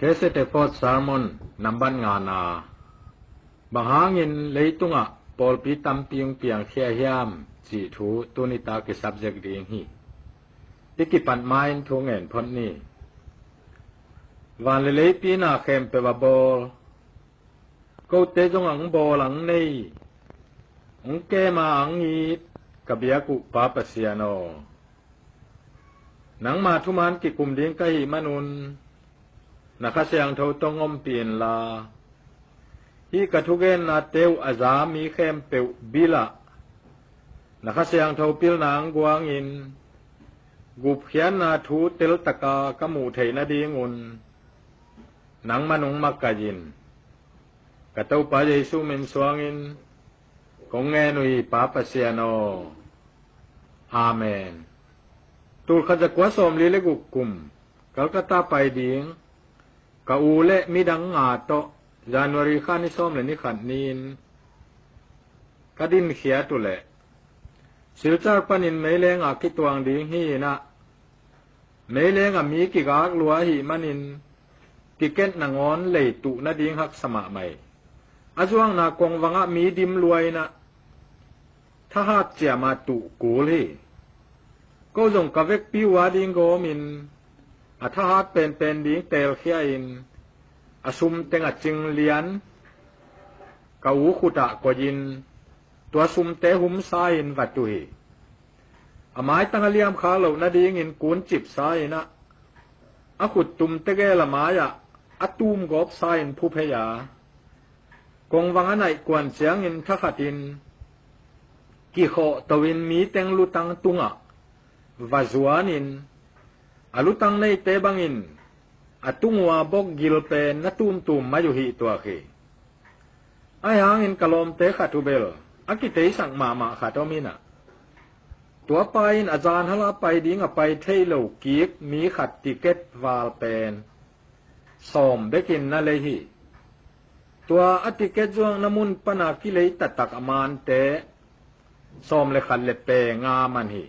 Kesete pot sermon namban ngana bahangin leitunga polpi tampiung piang thia hiam chi thu tunita ke subject ding hi tikipan main thungen phon ni van le pina khem pe ba bol ko te jong ang bolang nei ong ke ma ang i kabia ku pa pasiano nang ma thuman ki kum ding kai manun nakasyang tho tongom pin la hi kathugen na teu azami khem pe bila nakasyang tho pil nang guangin gup khian na thu tel taka kamu theina dingun nang manung makayin katau pa Yesu men suangin kongenui papa siano amen tul khaja kwasom lile gukum kalkata pai ding ka ule midang nga to January khani som le ni khan nin kadin khia tu le silchar panin meileng a kitwang ding hi na meileng a mi ki gak lua hi manin tiket na ngon le tu na ding hak sama mai ajuang na kong wanga mi dim luai na tha hat chia ma tu kul hi ko jong ka vek pi wa ding go min a tha hat pen ding tel khia in asum tenga ching lian ka u khuta ko yin tua sum te hum sain watui amai tangaliam kha lo na ding in kun chip sai na akut tum te ge la maya atum gop sain phu pheya kong wanga nai kwan chiang in thakhatin ki kho tawin mi teng lutang tunga wazuanin alutang nei te bangin atungwa bok gilpen natum mayu hi tua khi ai hang in kalom te khatubel akitei sang mama khatomina tua pain ajan hala pai ding a pai theilo kiek mi khat ticket wal pen som bekin na le hi tua atiket juang namun pana ki lei tatak aman te som le khat le pe nga man hi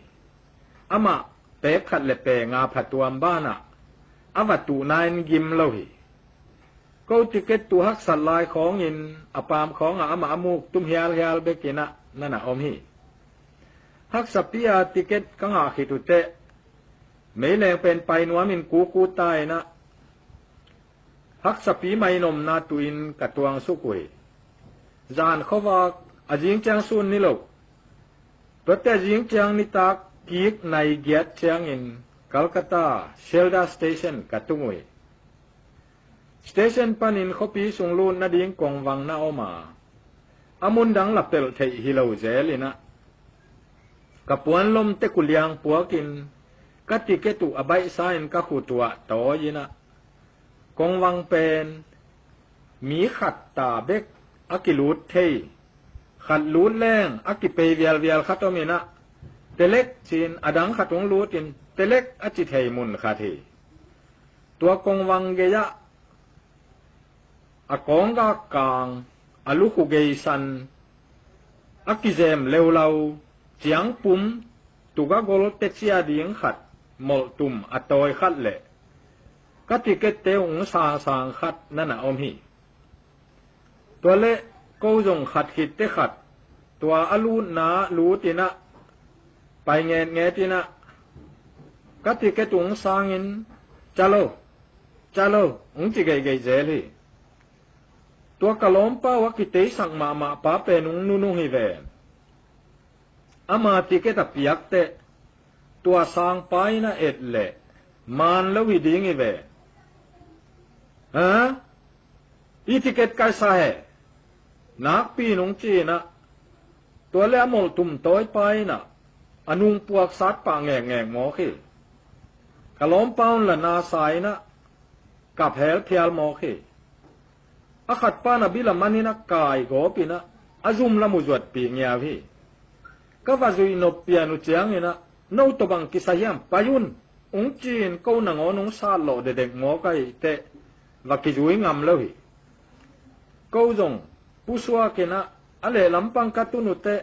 ama pe khat le pe nga phatuam bana awatu nain gim lo hi ko ticket tu hak salai khong in apam khong ama amuk tum hial bekina nana om hi hak sapia ticket kanga khitu te meileng pen pai nuamin ku tai na hak sapi mai nom na tuin katuang sukui zan khowa ajing chang sun ni lo tote jing chang ni tak kiek nai giat chang in Calcutta Shelda Station katungui Station panin khopi sunglun na ding kongwang na oma amun dang lapel thei hilo zelina kapuan lom te kuliang puakin katiketu abai sain ka khutwa toyina kongwang pen mi khat ta bek akilut thei khat lut leng akipe vial khatomina telek chin adang khatung lutin telek achi thei mun khathi tua kongwang geya akongga kang alu khu geisan akizem leulau chiang pum tuga gol techia ding khat mol tum atoi khat le katiket teung sang khat nana om hi tua le ko jong khat hit te khat tua alu na lutina pai nge tina katiketung sangin chalo ungchi gai zeli tua kalompa wakitei sang mama pa penung nunu hi ve ama tiketa piak te tua sang pai na etle man lo wi ding hi ve ha I tiket kai sa he nak pi nung chi na tua le amol tum toy pai na anung puak sat pa nge mo khi kalom paun la na sai na kap hel phial mo khi akhat pa na bila manina kai go pina azum la mujwat pi ngya hi ka wazui no pianu chiang ina no to bang kisayam payun ung chin ko na ngonung sa lo de dek mo kai te wakijui ngam lo hi ko jong puswa kena ale lampang katunu te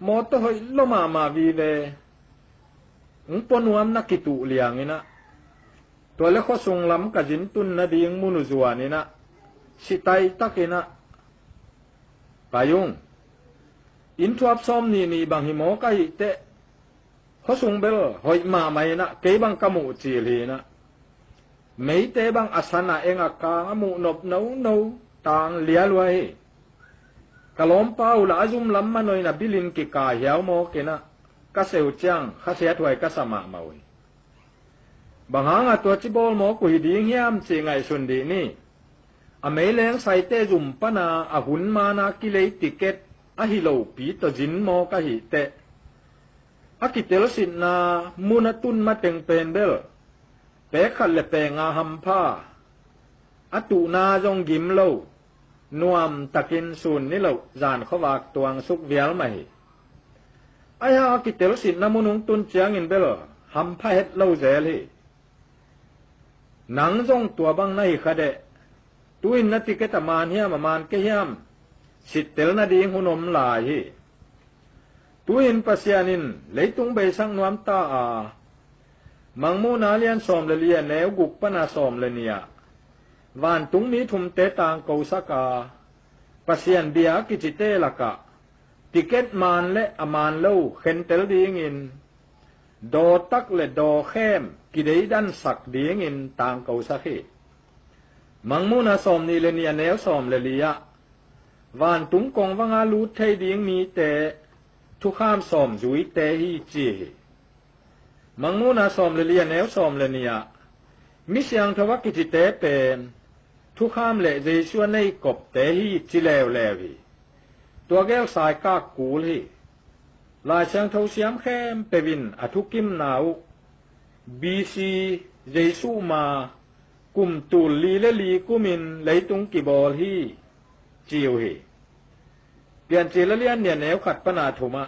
mo to hoi loma ma vi ve ung ponuam na kitu liang ina ตัวเลขข้อส่งล้ำกะจินตุนนะดิงมุนุจัวนี่นะสิไตตักนะปายุงอินทวบซ้อมนี่บางหิโมกะหิเตข้อส่งเบลหอยมาไม่นะเกบังกะมุจีลีนะไม่เตบังอาสนะเองอากางมุนบเนาต่างเลียลวยกะลอมเป้าละอาจุมล้ำมาหน่อยนะบิลินกิกาเหี่ยวโมกนะกะเซวจังคาเสียถวยกะสมามาวยบางหางตัวจิบอลหมอกุยดีเงียมสิไงสุนดีนี่อเมเลงใส่เตจุมปนาอหุนมานากิเลติเกตอหิโลปีตจินโมกะหิเตอกิเตลสินามุนตุนมาเต็งเป็นเบลเปขัลเลเปงาหัมพาอตุนาจงกิมโลนวมตะกินสุนนี่โลจานเขาวากตวงสุกเวียลมาหิไอ้ฮากิเตลสินามุนุงตุนเจียงอินเบลหัมพาเฮ็ดโลเซลหิหนังจงตัวบังในคดะตุอินนติเกตมานเฮียมมานเกยามสิเตลนาดีหุนมลายตุอินปัสยานินเลยตุงเบสังนวมตาอามังมูนาเลียนสอมเลเลียแนวกุกปนาสอมเลเนียวานตุงมีทุมเตตางเกาสกาปัสยันเบียกิจิเตลกะติเกตมานและอมานเลวเข็นเตลดีงินดอตักและดอแคมกิเดดันสักดีงินตางเกาสักเหมังมูนาสอมนีเลเนียแนวสอมเลเลียวานตุงกองวังอาลูไทยดีงมีแต่ทุกข้ามสอมจุยแต่ฮีจีมังมูนาสอมเลเลียแนวสอมเลเนียมิเสียงทวักกิจิเตเป็นทุกข้ามและเจชัวในกบแต่ฮีจิแล้วฮีตัวแก้วสายกากกูลีลายเชียงเทาเสียมแคมเปวินอทุกิมนาวบีซีเจสูมากุมตูลีและลีกุมินไหลตุงกิบอลฮีจิวฮีเปลี่ยนจีละเลียนเนี่ยแนวขัดปนาธุมะ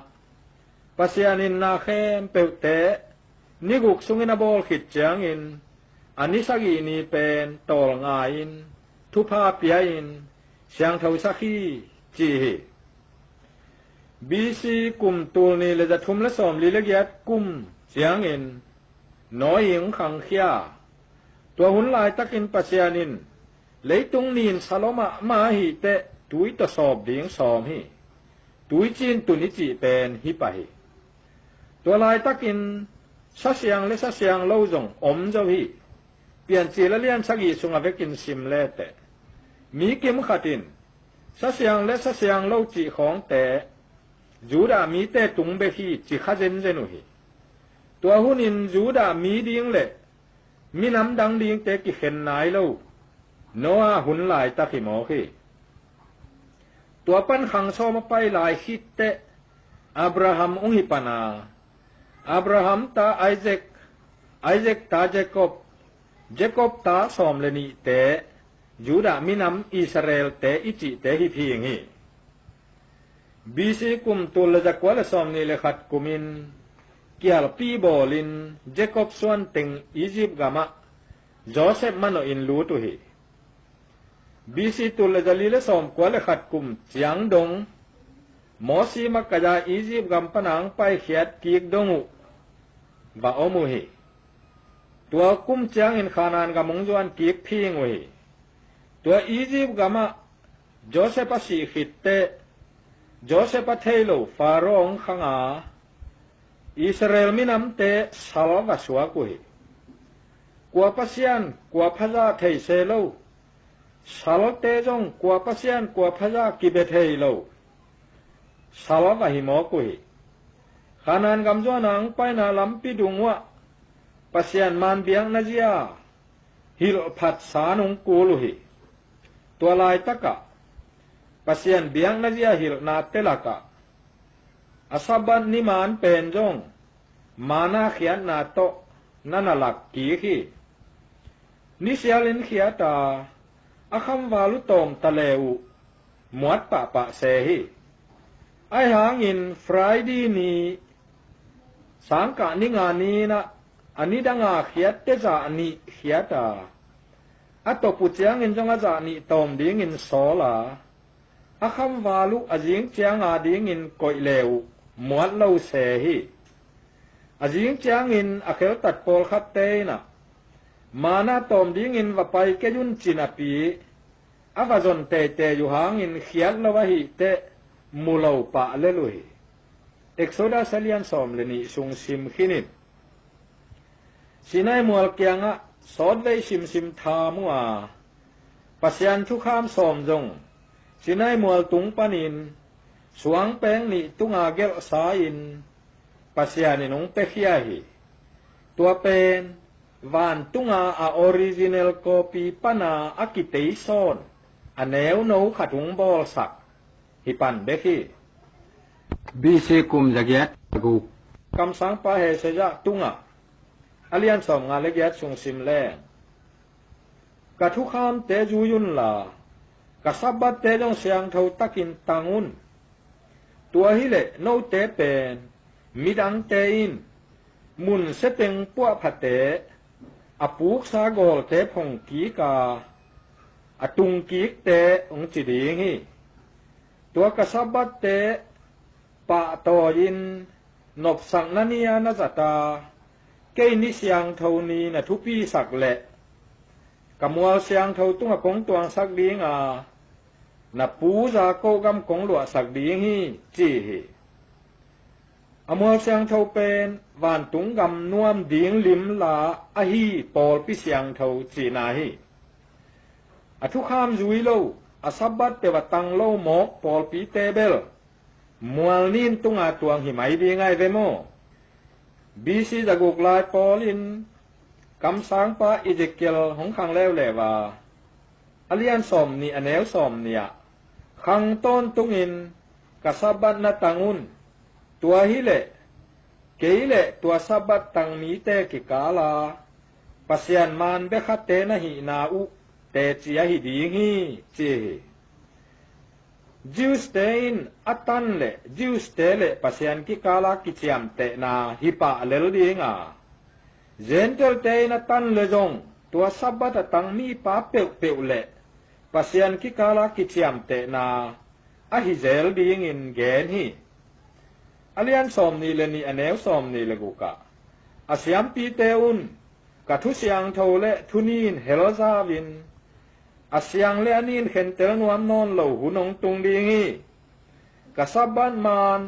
ปัสยานินนาแคมเปวเตนิกุกสุงินาบอลขิดเจียงอินอันนิสกีนีเป็นตอลงาอินทุพาเปียอินเสียงเทาสักฮีจีฮีบีซีกุมตูนีเลจะทุมและสอมลีละเกียดกุมเสียงอินน้อยหญิงขังเขียตัวหุนลายตักินปัสยานินเลยตุงนีนสโลมามาหิเตตุยตสอบดิงสอมหิตุยจีนตุนิจิเป็นหิปะหิตัวลายตักินสัสยังและสัสยังเล่าจงอมเจ้าหิเปลี่ยนจีละเลียนสักอีสุงอเวกินซิมเลเตมีกิมขัดินสัสยังและสัสยังเล่าจีของแต่จูดามีเตตุงเบหิจิขะเจนเจนุหิตัวหุนินจูดามีดิงเลมีน้ำดังดิงเตกิเข็นนายเล่าโนอาหุนลายตะขิโมขีตัวปั้นขังโซมาไปลายคิดเตอับราฮัมอุหิปนาอับราฮัมตาไอเซกตาเจคอบตาสอมเลนีเตยูดามีน้ำอิสราเอลเตอิจิเตหิพีงหิบีซีกุมตุลจักวลสอมนีเลขัดกุมินเกียลปีบอลินเจคอบส่วนติงอียิปต์กามะโจเซฟมันโนอินลูตุหิบีซีตุลจลีเลสอมกวลขัดกุมเจียงดงมอซีมักกะจาอียิปต์กัมปนังไปเขียดกีกดงุบาอมุหิตัวกุมเจียงอินขานานกะมงจวนกีกพิงวหิตัวอียิปต์กามะโจเซฟสีขิดเตโจเซฟเทโลฟาโรห์ขังอาอิสราเอลมินำเตสาวกสวากุหิกัวปัสยันกัวพะจาเทเซโลสาวกเตจงกัวปัสยันกัวพะจากิเบเทโลสาวกหิโมกุหิขานานกำจวนังไปนาลำปิดุงวะปัสยันมันเบียงนาจียาฮิโลพัดสานุงกูลุหิตัวลายตะกะปัสยันเบียงนาจียาฮิโลนาเตลกะอาซาบันนิมานเป็นจงมานาเขียนนาโตนันลักกีขีนิเสียลินเขียตาอาคัมวาลุตอมตะเลวหมวดปะเซหิไอหางินฟรายดีนีสังกะนิงานีนะอันนี้ดังอาเขียดเตจานิเขียตาอัตโตปุเจียงินจงอาจานิตอมดีงินโซลาอาคัมวาลุอาจิงเจียงอาดีงินกอยเลวหมวดเลวเซหิอาจิงเจียงินอาเคลตัดโปลคัตเตนะ มานาตอมดิ้งอินว่าไปแกยุนจินาปีอาวาจนเตเตอยู่หางอินเขียนละวะหิเตมูลาวปะเลลุยเอกโซดาสเลียนสอมเลนิสุงซิมขินินสินายมัวลเกียงะสอดเลยซิมทามัวปัสยันทุกขามสอมจงสินายมัวลตุงปานินสวงแปงนิตุงอาเกลสาอินปัสยานินงเปขียหิตัวเป็นวานตุงอาออริจินัลคอปีปนาอากิเตซอนอแนวโนขัดุงบอลสักฮิปันเบคีบีเซกุมจักยัดกูคำสั่งปะเฮเสยะตุงอาเลียนสองงานเล็กยัดสุงซิมแลงกะทุกขามเตจูยุนลากะสับบัดเตจงเสียงเท่าตักินตังุนตัวฮิเลโนเตเป็นมิดังเตอินมุนเสต็งปัวผัดเตอปูกสากอลเตพงกีกาอตุงกีกเตองจิดีงีตัวกะสับบัดเตปะตอยินนบสังนันียานาจตาเกนิเสียงเท่านี้นะทุปีสักแหละกะมัวเสียงเท่าตุงกงตวงสักดีงานะปูจาโกกำกงหลวสักดีงีจีฮีอมัวเสียงเท่าเป็นวานตุงกำนวมดิงลิมลาอหีปอลปิเสียงเท่าจีนาฮีอทุกขามจุยโลอสับบัดเตวตังโลหมอกปอลปีเตเบลมัวนินตุงอาตวงหิไมดีง่ายเวโมบีซีจะกุกลายปอลินคำสังปะอิเจเกลของขังแล้วแหละว่าอเลียนสอมนี่อแนวสอมเนี่ยขังต้นตุงอินกะสับบัดนาตังุนตัวฮิเลเกยเลตัวสับบัดตังมีเตกิกาลาปัสยันมันเบคัตเตนะหินาอุเตจียหิดีงีเจจิวสเตอินอัตันเลจิวสเตเลปัสยันกิกาลากิเจียมเตนาฮิปะเลลดีงาเจนเตลเตนอัตันเลจงตัวสับบัดตังมีปาเปวเปวเลปัสยันกิกาลากิเจียมเตนาอะฮิเซลดีงินเกนฮีอเลียนสอมนี่เลนี่อแนวสอมนี่เลกุกะอาเซียมปีเตอุนกะทุเสียงเทาเลทุนีนเฮลซาวินอาเซียงเลนินเข็นเตลนวมนอนเหล่าหุนงตุงดีงีกะซับบันมาน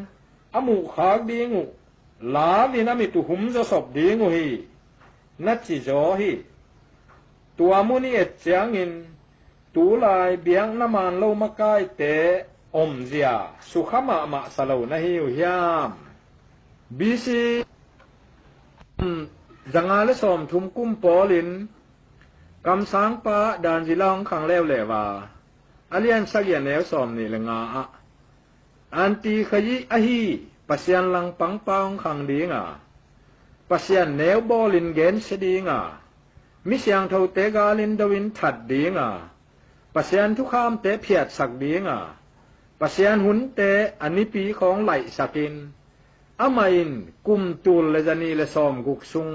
อมุขากดีงูลาวินามิตุหุมจะสบดีงูฮีนัดจิจอฮีตัวมุนีเอจเจียงอินตูลายเบียงน้ำมันเหล่ามะกายเตอมเสียสุขมะมะสลาวนะฮิวฮยามบีซีจังอาเลสอมทุมกุมปอลินกำสังปะดานจิลองขังแล้วแหละว่าอเลียนสักอย่างแนวสอมนี่ละงาอันตีขยิอหีปัสยันลังปังปองขังดีงาปัสยันแนวบอลินเกนเสดีงามิเสียงเท่าเตกาลินดวินถัดดีงาปัสยันทุกข้ามเตเพียดสักดีงาปัสยันหุนเตอันนี้ปีของไหลสักินอามาอินกุมตูลเลจานีเลซอมกุกซุง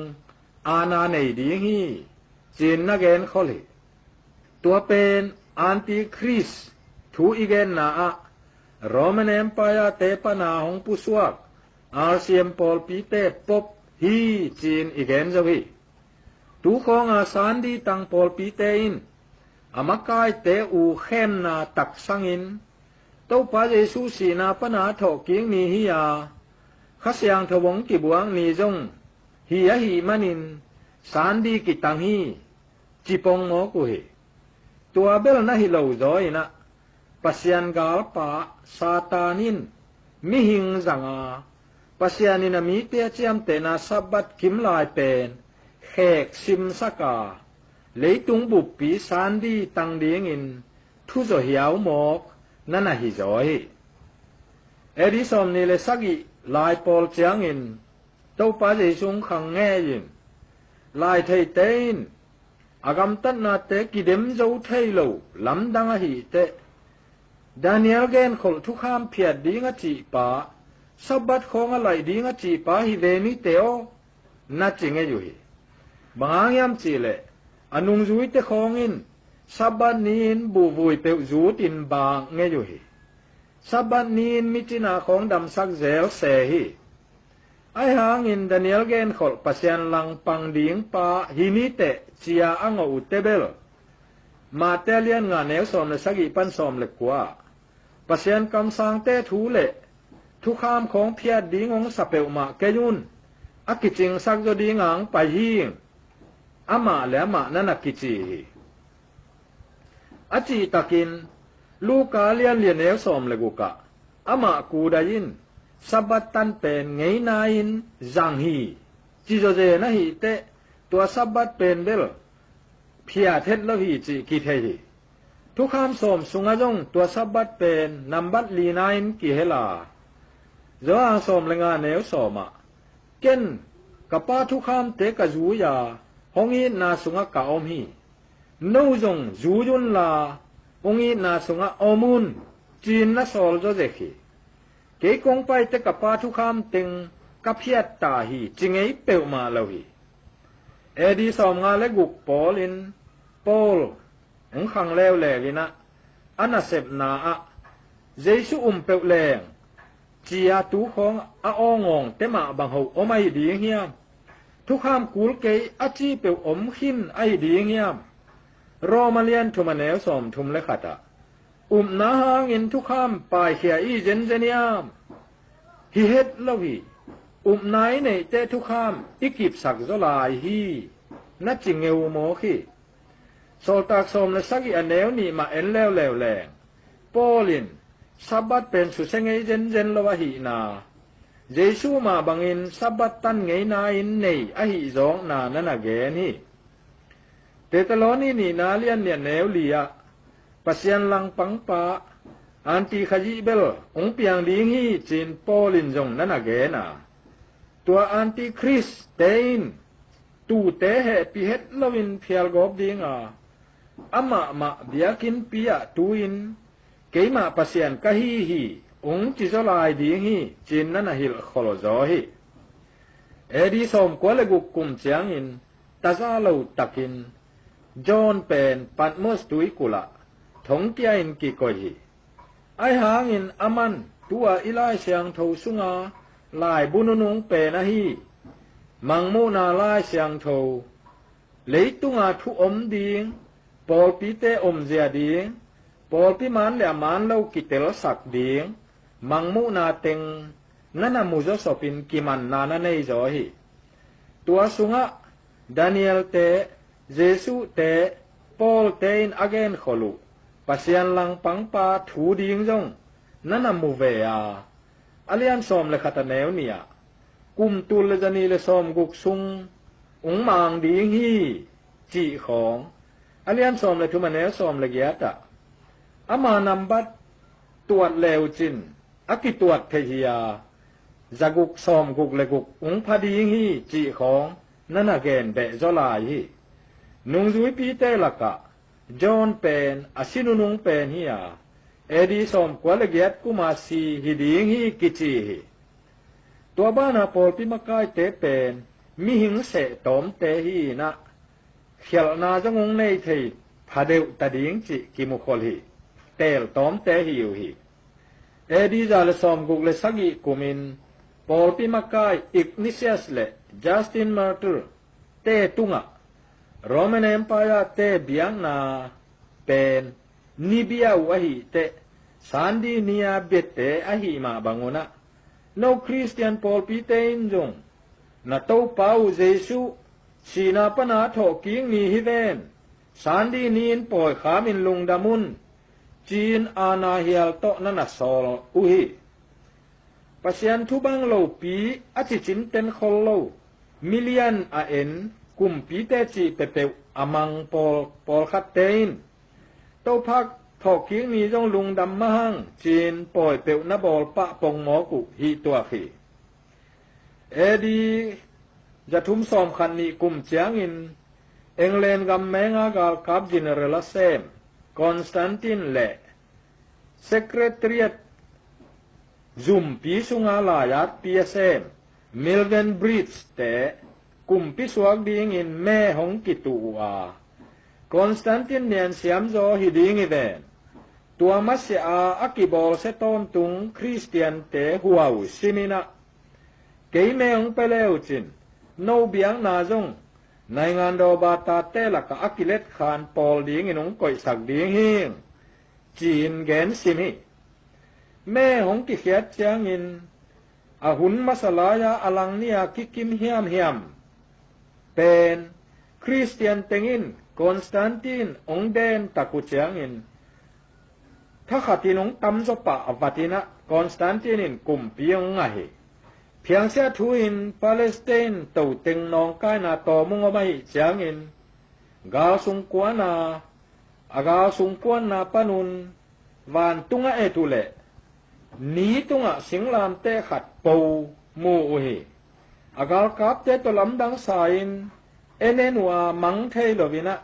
อานาในดีฮีจีนนักเกนเขาเลยตัวเป็นอันติคริสทูอีเกนนาโรมันเอ็มพายาเตปนาของผู้สวกอาเซียมปอลปีเตปบฮีจีนอีเกนจะวีตูของอาสานดีตังปอลปีเตอินอามากายเตอูเข้มนาตักสังอินตัวพระเยซูสีนาปนาถกกิ้งนีฮิยาข้าเสียงทวงกิบวงนีจงฮิยาหิมันินสานดีกิตังฮีจิปงโมกุเฮตัวเบลนะฮิโลจอยนะปัสยันกาลปะซาตานินมิหิงจังอาปัสยันินมีเตียเจียมเตนาสับบัดคิมลายเป็นแขกซิมสกาเลยตุงบุปปีสานดีตังเดียงินทุจเหียวหมอกนั่นน่ะฮิจอยเอดิสอมนี่เลสักิลายปอลเจียงอินตัวปาเจซุงขังแง่ยินลายไทเตนอากำตัดนาเตกิเดมเจ้าไทยโลลำดังหิเตดานิเอลเกนขลทุกข้ามเพียดดีงจีปาสับบัดของอะไรดีงจีปาฮิเวนิเตโอนัดจิงอยู่ฮิบางยามจีเลอนุงจุยเตของอินสับบัดนี้อินบูบุยเปวจูตินบางเงยอยู่ฮิสับบัดนี้อินมิจินาของดำสักเซลเซฮิ ai hangin Daniel gen khol pasien lang pang ding pa hinite chia ango utebel matelian nga neu som le sagi pan som le kwa pasien kam sang te thu le thu kham khong phia ding ong sapeu ma keyun akiching sak jo ding ang pa hing ama le ma nanakichi achi takin luka lian lian neu som le guka ama ku dayin sabatan pen ngei nain zang hi chi jo je na hi te tua sabat pen bel phia thet lo hi chi ki the hi thu kham som sunga jong tua sabat pen number li nain ki hela zo ang som lenga neu soma ken kapa thu kham te ka zu ya hongi na sunga ka om hi no jong zu yun la hongi na sunga omun chin na sol jo je khi ke kong pai te kapa thu kham teng ka phiat ta hi chingei peu ma lo hi edi som nga le guk polin pol ong khang lew le lina ana sep na a jesu peu leng chia tu khong a ongong te ma bang ho omai ding hiam thu kham kul ke a chi peu om khin ai ding hiam romalian thumanel som thum le khata na hang in thu kham pai khia i jen jeniam hi het lowi nai nei te thu kham ikip sak zo lai hi na chingeu mo khi sol tak som le sagi aneu ni ma en lew lew leng polin sabat pen su sengei jen jen lo wa hi na jesu ma bangin sabat tan ngei na in nei a hi zong na na ge ni te taloni ni na lian ne neu lia pasien lang pang pa anti khaji bel ong piang ding hi chin polin jong na ge na tua anti chris tein tu te he pi het lovin phial gop ding a ama ma biakin pia tuin keima pasien ka hi ong chi zo lai ding hi chin na hil kholo zo hi edi som ko le guk kum chiang in ta za lo takin john pen patmos tui kula thong kia in ki ko hi ai hang in aman tua ilai siang tho sunga lai bununung pe na hi mangmu na lai siang tho leitunga thu om ding pol pi te om zia ding pol pi man le man lo ki tel sak ding mangmu na teng nana mu zo sopin ki man na na nei zo hi tua sunga daniel te jesu te pol te in again kholu pasian lang pang pa thu ding jong nana mu ve a alian som le khata neu nia kum tul le jani le som guk sung mang ding hi chi khong alian som le thuma neu som le gya ta ama nambat tuat lew chin aki tuat thejia zaguk som guk le guk pha ding hi chi khong nana gen be zo lai hi nung zui pi te laka John pen asinunung pen hiya edi som kwalegiat kumasi hiding hi kichi hi tua bana pol pi makai te pen mi hing se tom te hi na khial na jangong nei thei phadeu tading chi kimukhol hi tel tom te hi hi edi jal som guk le sagi kumin pol pi makai Ignatius le Justin Martyr te tunga Roman Empire te biang na pen nibia wahi te sandi nia bete ahi ma bangona no Christian Paul Peter jong na to pau Jesu sina pana tho king ni hiven sandi nin poi khamin lungdamun chin ana hial to nana sol uhi pasian thu bang lo pi achi chin ten khol lo million a en kum pi te chi pepe amang pol khatein to phak thok king ni jong lung dam mahang chin poi peu na bol pa pong mo ku hi tua khi edi jathum som khan ni kum chiang in england gam menga gal kap general sem Constantine le secretariat zum pi sunga la yat pi sem Milven Bridge te kum pi suak ding in me hong kitua Constantine nian siam zo hi ding even tua masya akibol se ton tung Christian te huau simina เกยแมงไปแล้วจินโนเบียงนาจงในงานดอบาตาเตละกะอักิเลตขานปอลดิงอินงก่อยสักดิงหิงจีนแกนสิมิแม่ของกิเขียดเจียงอินอาหุนมัสลายาอลังเนียกิกิมเฮียมเป็นคริสเตียนเตงินคอนสแตนตินองเดนตะกุเจียงอินถ้าขัดนงตำจปะอวัตินะคอนสแตนตินินกุมเปียงไงเพียงเสียทูอินปาเลสไตน์เต่าเต็งนองกายนาตอมุงอไม่เจียงอินกาสุงกวนาอากาสุงกวนนาปนุนวานตุงะเอตุเลนีตุงะสิงลามเตขัดปูมูอุหิอากาลกับเตตลำดังสายอินเอเนนัวมังเทลวินะ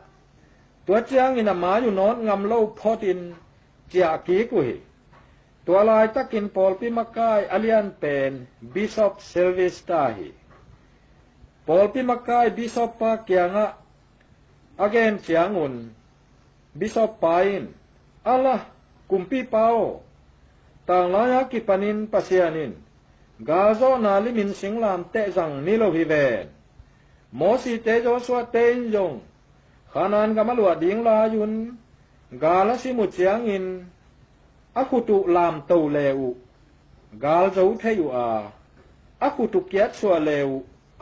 ตัวเจียงอินมาอยู่นอนงำเล่าพอดินเจียกีกุหิตัวลายตักินปอลปิมากายอเลียนเป็นบิชอปเซลวิสตาหิปอลปิมากายบิชอปปาเกียงะอเกนเจียงอุนบิชอปปาอินอัลละกุมปีเปาต่างลายากิปนินปัสยานินกาโซนาลิมินสิงลามเตจังนิโลวิเวนโมสีเตโจสวเตนยงขานานกามลวดิงลายุนกาลสิมุเจียงอินอคุตุลามเตาเลวกาลเจ้าเทยูอาอคุตุเกียรติสวเลว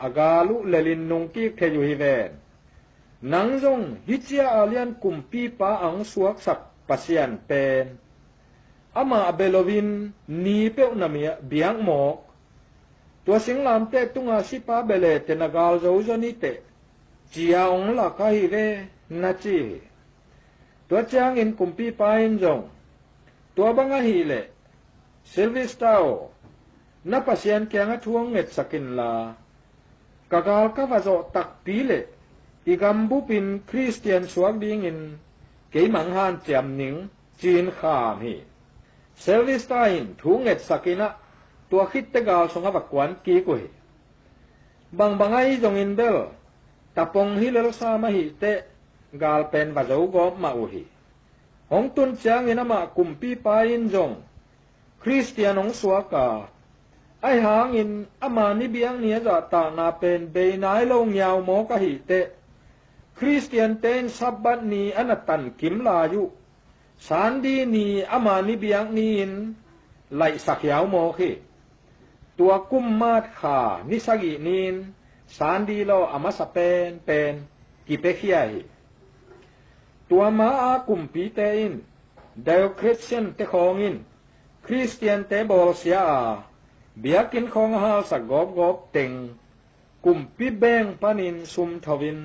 อากาลุเลลินนุงกิกเทยูฮิเวนนังจงฮิเจียอาเลียนกุมปีปาอังสวกสักปัสยันเป็นอามาเบโลวินนีเปวนามีเบียงหมอกตัวสิงลามเตตุงอาสิปาเบเลเตนากาลเจ้าจนิเตจียองละกาฮิเวนาจีตัวจางอินกุมปีปาอินจงตัวบังอาฮีเลเซลวิสตาโอนับปัสยันแกงทวงเง็ดสกินลากากาลกาวาโจตักปีเลอีกัมบุปินคริสเตียนสวกดิงอินเกยมังฮานเจียมหนิงจีนขามฮีเซลวิสตาอินทุงเง็ดสกินะตัวคิดเตกาลสงวักกวนกีกุยบังไอจงอินเบลตะปงฮิเลลซามาฮิเตกาลเป็นวาโจกอบมาอุฮีหงตุนเจียงอินมากุมปีปาอินจงคริสเตียนองสวกาไอหางอินอามานิเบียงเนียจะตานาเป็นเบนายลงยาวโมกะหิเตคริสเตียนเตนซับบันนีอนัตันกิมลายุสานดีนีอามานิเบียงนีนไหลสักยาวโมขีตัวกุมมาดขานิสกินีนสานดีโลอามาสเปนเป็นกิเปเคียหิตัวมาอากุมปีเตอินเดลคริสเตียนเตคองอินคริสเตียนเตบอลเซียเบียกินของหาสักกอบเต็งกุมปีแบงปานินซุมทวิน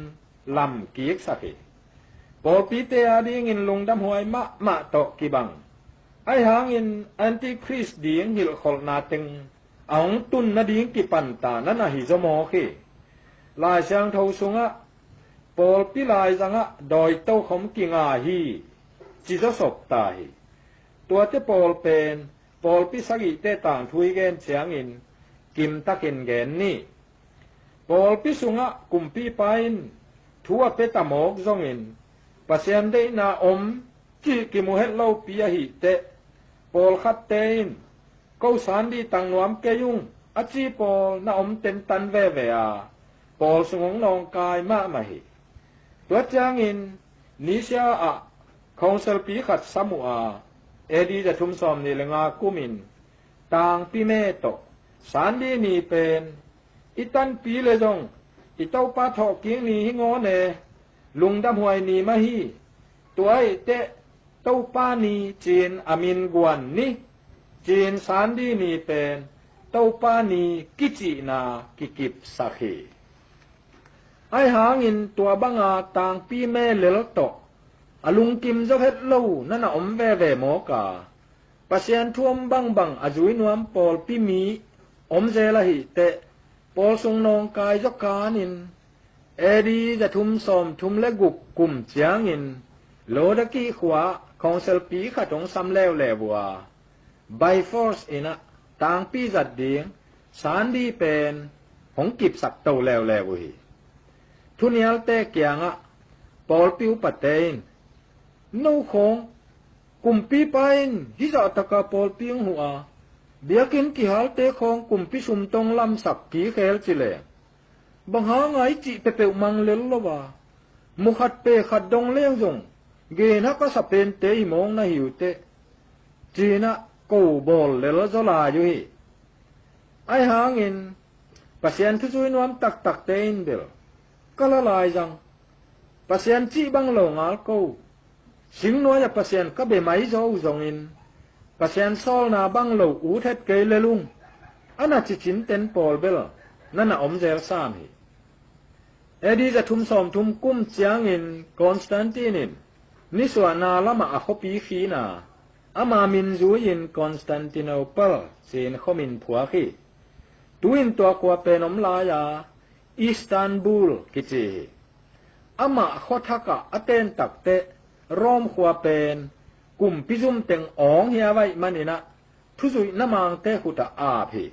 ลำกีกสักปอปีเตอาดิงินลงดำหวยมะโตกิบังไอหางอินแอนติคริสดิงหิลขอลนาเต็งอังตุนนาดิงกิปันตานันนาฮิจโมขีลายเชียงเทาสุงะปอปีลายจังะดอยเต้าขมกิงาฮีจิจศพตาฮีตัวเตปอลเป็นปอลปิสกิเตต่างทุยเกนเชียงอินกิมตะเกนเกนนี่ปอลปิสุงะกุมปีปายนทัวเปตามอกจงอินปัสยันเดนาอมจิกิมุเฮลโลปียหิเตปอลขัดเตนกสานดีตังนวมเกยุงอจีปอลนาอมเต็นตันเวเวอาปอลสงงนองกายมามาหิตัวจางอินนิเซียอะคองเซลปีขัดสมุอาเอดีจะทุมซอมนิลงากุมินต่างปีเมโตสานดีนีเป็นอิตันปีเลจงอิเต้าปาทอกิงนีหิงอเนลุงดำหวยนีมาฮีตัวไอเตเต้าปานีจีนอามินกวนนี่จีนสานดีนีเป็นเต้าปานีกิจินากิกิบสักฮีไอหางอินตัวบังอาต่างปีเมเลลโตอลุงกิมเจ้าเฮ็ดลู่นั่นอมแวหมอกาปัสยันท่วมบังอจุยนวมปอลปีมีอมเจละหิเตปอลทรงนองกายจกานินเอดีจะทุมซอมทุมและกุกกุมเจียงอินโลดกีขวาของเซลปีขัดงซ้ำแล้วบัวไบฟอร์สอินะต่างปีจัดเดียงสารดีเป็นหงกิบสักเต่าแล้วหิทุนยัลเตเกียงะปอลปิวปะเตนนูคงกุมปีไปนฮิจาตะกาปอลปิงหัว เบียกินกี่หาเตของกลุ่มพิชุมตรงลำสักกี่แคลจิเลบังหาไงจิเปเปมังเลลลว่ามุขัดเปขัดดงเลี้ยงจงเกนักก็สเปนเตหิมองนะหิวเตจีนะกูบอลเลลจลาอยู่ฮิไอหางินปัสยันทุจุยนวมตักตักเตอินเบลก็ละลายจังปัสยันจีบังโลงอาลกูสิงนัวจะปัสยันก็เบไม่โจจงอินปัสยันซอลนาบังโลอูเทศเกยเลลุงอันน่ะจิจินเต็นปอลเบลนั่นน่ะอมเจลซามฮิเอดีจะทุมสอมทุมกุ้มเจียงอินคอนสแตนตินินนิสวานาละมาอคปีขีนาอามามินจูอินคอนสแตนติโนเปิลเซนขมินผัวขีตุอินตัวกัวเป็นอมลายาอิสตันบูลกิจิอามาขอทักะอเตนตักเตรอมขัวเป็นกุมพิจุมเต็งอ๋องเฮียไว้มันนี่นะทุจุยนมังเตขุตะอาภิ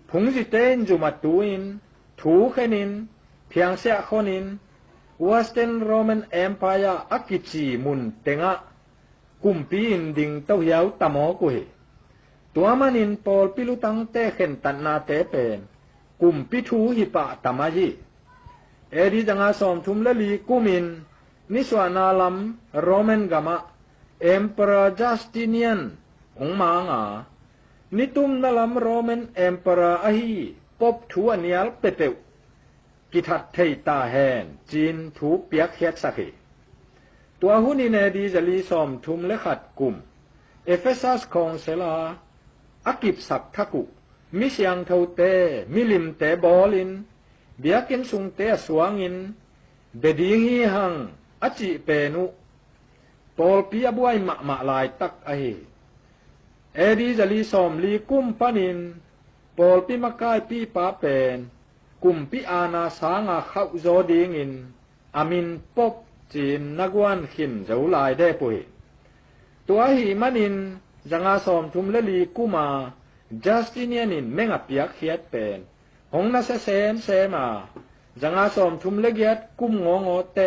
ผงจิเตนจุมาตุอินถูเขนินเพียงเสียคนนินWestern Roman Empire อักิจีมุนเตงะกุมปีอินดิงเต้าเหียวตะหมอกุยตัวมันินปอลปิลุตังเตเข็นตันนาเตเป็นกุมปิทูหิปะตะมายีเอดีจังอาสอมทุมละลีกุมินนิสวานาลัมโรมันกามะ Emperor Justinian องมางานิตุมนาลัม Roman Emperor อหีปบทัวเนียลเปเปวกิทัดเทตาแหนจีนถูเปียกเฮ็ดสักตัวหุนิเนดีจะลีสอมทุมและขัดกลุ่มเอเฟซัสของเซลาอากิบสักทักุมิเสียงเทาเตมิลิมเตบอลินเบียกินสุงเตสวงินเบดีฮีหังอจิเปนุปอลปียบวยมะลายตักไอเอดีจะลีสอมลีกุมปานินปอลปีมะกายปีปาเป็นกุมปิอานาสางาเข้าโจดิงินอามินปบจีนนักวันขินเจ้าลายได้ปุยตัวหิมันินจังอาสอมทุมละลีกุมาจัสติเนียนินเมงอเปียกเขียดเป็นหงนาเซนเซมาจังอาสอมทุมละเกียดกุมงงอเต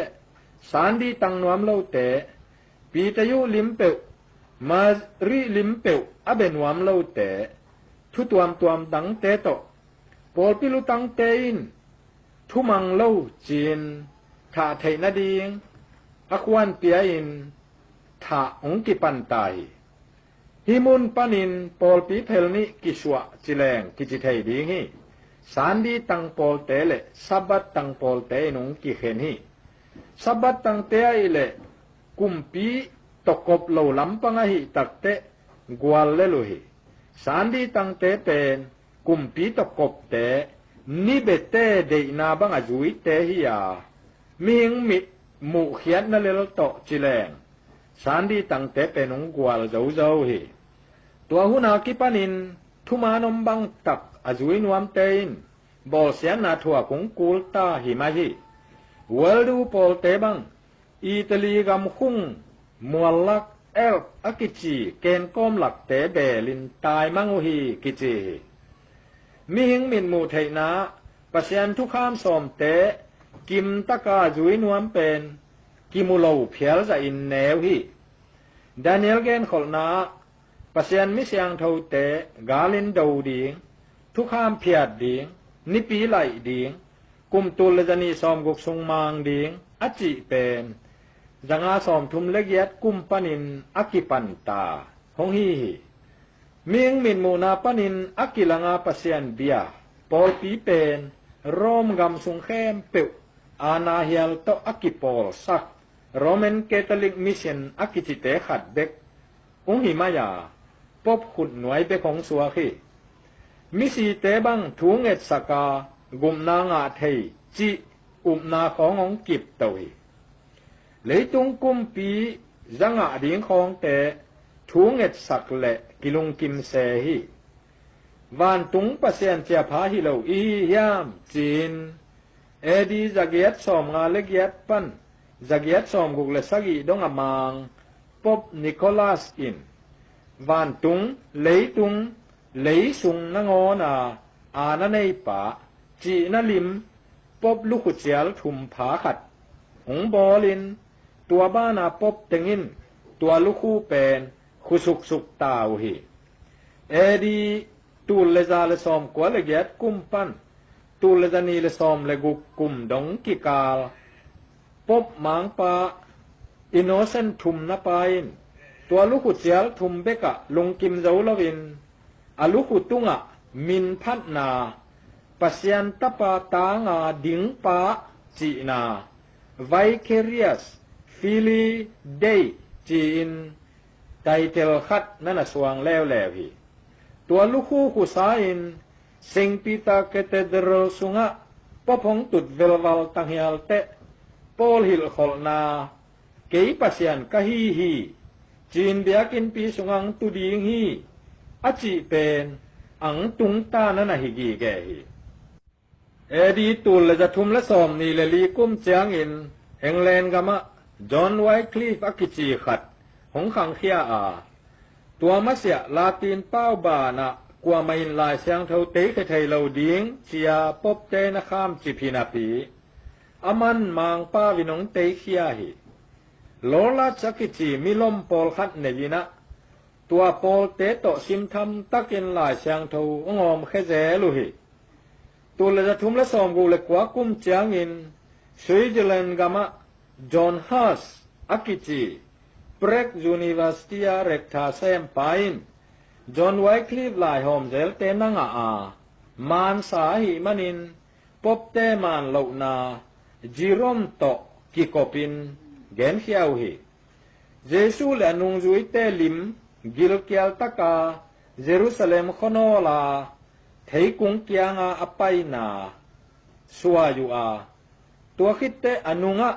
สานดีตังนวมเล่าเตปีตยุลิมเปวมาริลิมเปวอเบนวมเล่าเตทุตวมดังเตโตปอลปิลุตังเตอินทุมังเล่าจีนถาไทนาดีงอควันเปียอินถาองกิปันไตฮิมุนปานินปอลปีเพลนิกิสวะจิแรงกิจิไทดีงีสานดีตังปอลเตเลสับบัตตังปอลเตนงกิเขนฮีสับบัตตังเตอิเลกุมปีตกบเหล่าลำปังหิตักเตกวาลเลลุหิสานดีตังเตเป็นกุมปีตกบเตนิเบเตเดนาบังอจุยเตหิยามิงมิมุเขียนนั่นเลลโตจิแรงสานดีตังเตเป็นองกวาลเจ้าหิตัวหุนากิปานินทุมานมบังตักอจุยนวมเตอินบอลเสียนาทัวคงกูลตาหิมาหิเวลดูปอลเตบังอิตาลีกำคุ้งมัวลักเอลอากิจีเกนก้มหลักเตเบลินตายมังโอฮีกิจีมิหิงมินมูไทนาปัสยันทุกข้ามสอมเตกิมตะกาจุยนวมเป็นกิมุโลเพียลจะอินแนวฮีดานิเอลเกนขอลนาปัสยันมิเสียงเท่าเตกาลินดาวดิงทุกข้ามเพียดดิงนิปีไหลดิงกุมตุลจะนีสอมกุกสุงมังดิงอจิเป็นจังอาสอมทุมเล็กยัดกุมปนินอากิปันตาหงฮีมิงมินมูนาปนินอากิลังอาปัสยันเบียปอลปีเป็นโรมกำสุงเข้มเปวอาณาเฮียลโตอากิปอลสักโรมันแคทอลิกมิชชันอากิจิเตขัดเด็กองหิมายาปบขุดหน่วยเบของสัวขีมิสีเตบังทุงเอตสกากุมนางอาเทจิอุมนาขององกิบตวีเลยตุงกุมปีจังอาดิงของเตทุงเอตสักเละกิลุงกิมเซฮีวันตุงปัสยันเจียพาฮิโลอียามจีนเอดีจักเย็ดสอมงาเล็กเย็ดปันจักเย็ดสอมกุกเลสกีดงอมังปบนิโคลัสอินวันตุงเลยตุงเลยสุงนงอนาอาณาเนยปะจีนลิมปบลูกขุดเจียลทุมผาขัดหงบอลินตัวบ้านาปบเตงินตัวลูกคู่เป็นคุสุกสุกตาวฮี เอดีตูลเลซาเลซอมกว่าละเอียดกุมปันตูลเลซานีเลซอมเลกุกุมดงกิกาลปบมังปาอินโนเซนทุมนาปาอินตัวลูกขุดเสียลทุมเบกะลงกิมเจ้าลวินอลูกขุดตุงะมินพัดนาปัสยันตปาตางาดิงปาจีนาไวเคเรียสฟิลีเดจีอินไตเตลคัดนั่นสวงแล้วแล้วฮีตัวลูกคู่ขุสาอินเซงปิตาเกเตเดรสุงะปพงตุดเวลวัลตังฮิอัลเตปอลฮิลขอลนาเกยปัสยันกะฮีฮีจีนเบียกินปีสุงังตุดีงฮีอจิเป็นอังตุงตานั่นหิกีแกฮีเอดีตูลจะทุมและสอมนี่เลลีกุมเจียงอินเฮงเลนกามะจอห์นไวคลีฟอักิจีขัดหงขังเคียอาตัวมัสยะลาตินเป้าบานะกว่าไม่ลายเสียงเท่าเตะไทยเราดิ้งเชียปบเตนะข้ามจิพีนาปีอามันมางป้าวินงเตเคียฮีโลลาจักิจีมิลมปอลขัดเนยินะตัวปอลเตโตซิมทำตักินลายเสียงเท่างอมแค่แจลุฮีตัวเลจะทุมและสอมกูเล็กกว่ากุมเจียงอินสวิตเซอร์แลนด์กามะจอห์นฮัสอักิจีเบรกยูนิเวอร์ซิตี้เรกทาเซมปายน์จอห์นไวคลีฟไลโฮมเซลเตนังอามานสาหิมันินปบเตมันเหล่านาจิรอมโตกิโกปินเกนเขียวฮีเยซูและนุงจุยเตลิมกิลเกียลตะกาเยรูซาเล็มคโนลาเทกุงเกียงอาอปัยนาสวาอยู่อาตัวคิดเตอนุงะ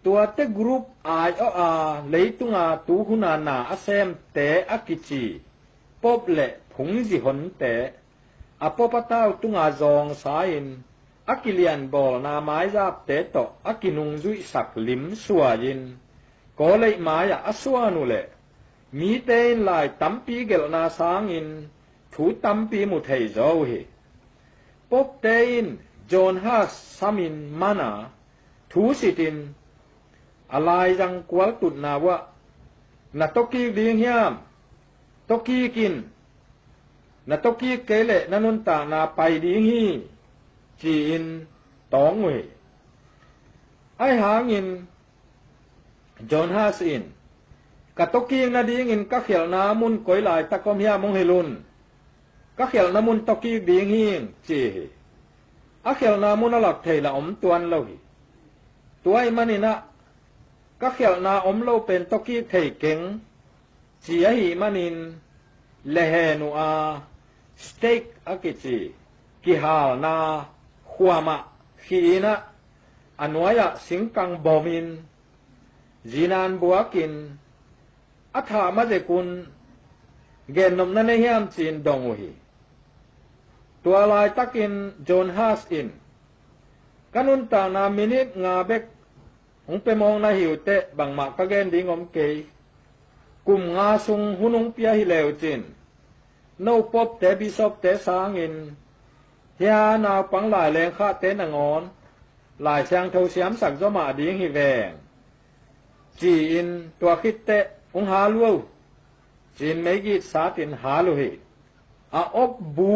ตัวเตกรุ๊ปอายอาเลยตุงาตูหุนานาอเซมเตอกิจีปบเละผงจิหนเตอปปะตาวตุงาจองสายินอกิเลียนบอลนาไม้จาบเตโตอกินุงจุยสักลิมสวายินก็เลยมายาอสวานุเลมีเตนลายตัมปีเกลนาสางอินถูตัมปีมุทัยเจ้าเฮปบเตนจอห์นฮัสซามินมานาถูสิตินอะไรจังกวลตุนนาวะนาตกีดิงยามตกีกินนาตกีเกเลนันุนตานาไปดิงฮีจีอินตองเวไอหางินจอห์นฮัสอินกะตกีนาดิงอินกะเขียวนามุนกอยหลายตะกอมเฮียมงเฮลุนกะเขียวนามุนตกีดิงฮีจีอะเขียวนามุนหลักเทละอมตวนเลาหิตัวไอมันนี่นะกะเขียวนาอมเลาเป็นตกีเทเก่งจีอะหิมันนินเลเฮนูอาสเต็กอะกิจีกิฮาลนาขวามะขีนะอันวายะสิงกังบอมินจีนานบัวกินอัฐามาเจกุนเกนนมนันเฮียมจีนดงหิตัวลายตักินจอห์นฮัสอินกันุนตานามินิตงาเบกองไปมองนาหิวเตะบังมากะเกนดิงอมเกยกุมงาซุงหุนุงเปียหิเลวจินโนปบเตบิซอบเตสางอินเฮียนาปังหลายแรงค่าเตนงอนหลายช่างเทาเสียมสักจมาดิงหิแวงจีอินตัวคิดเตะองหาลัวจีนไม่กีดสาตินหาลุหิอาอบบู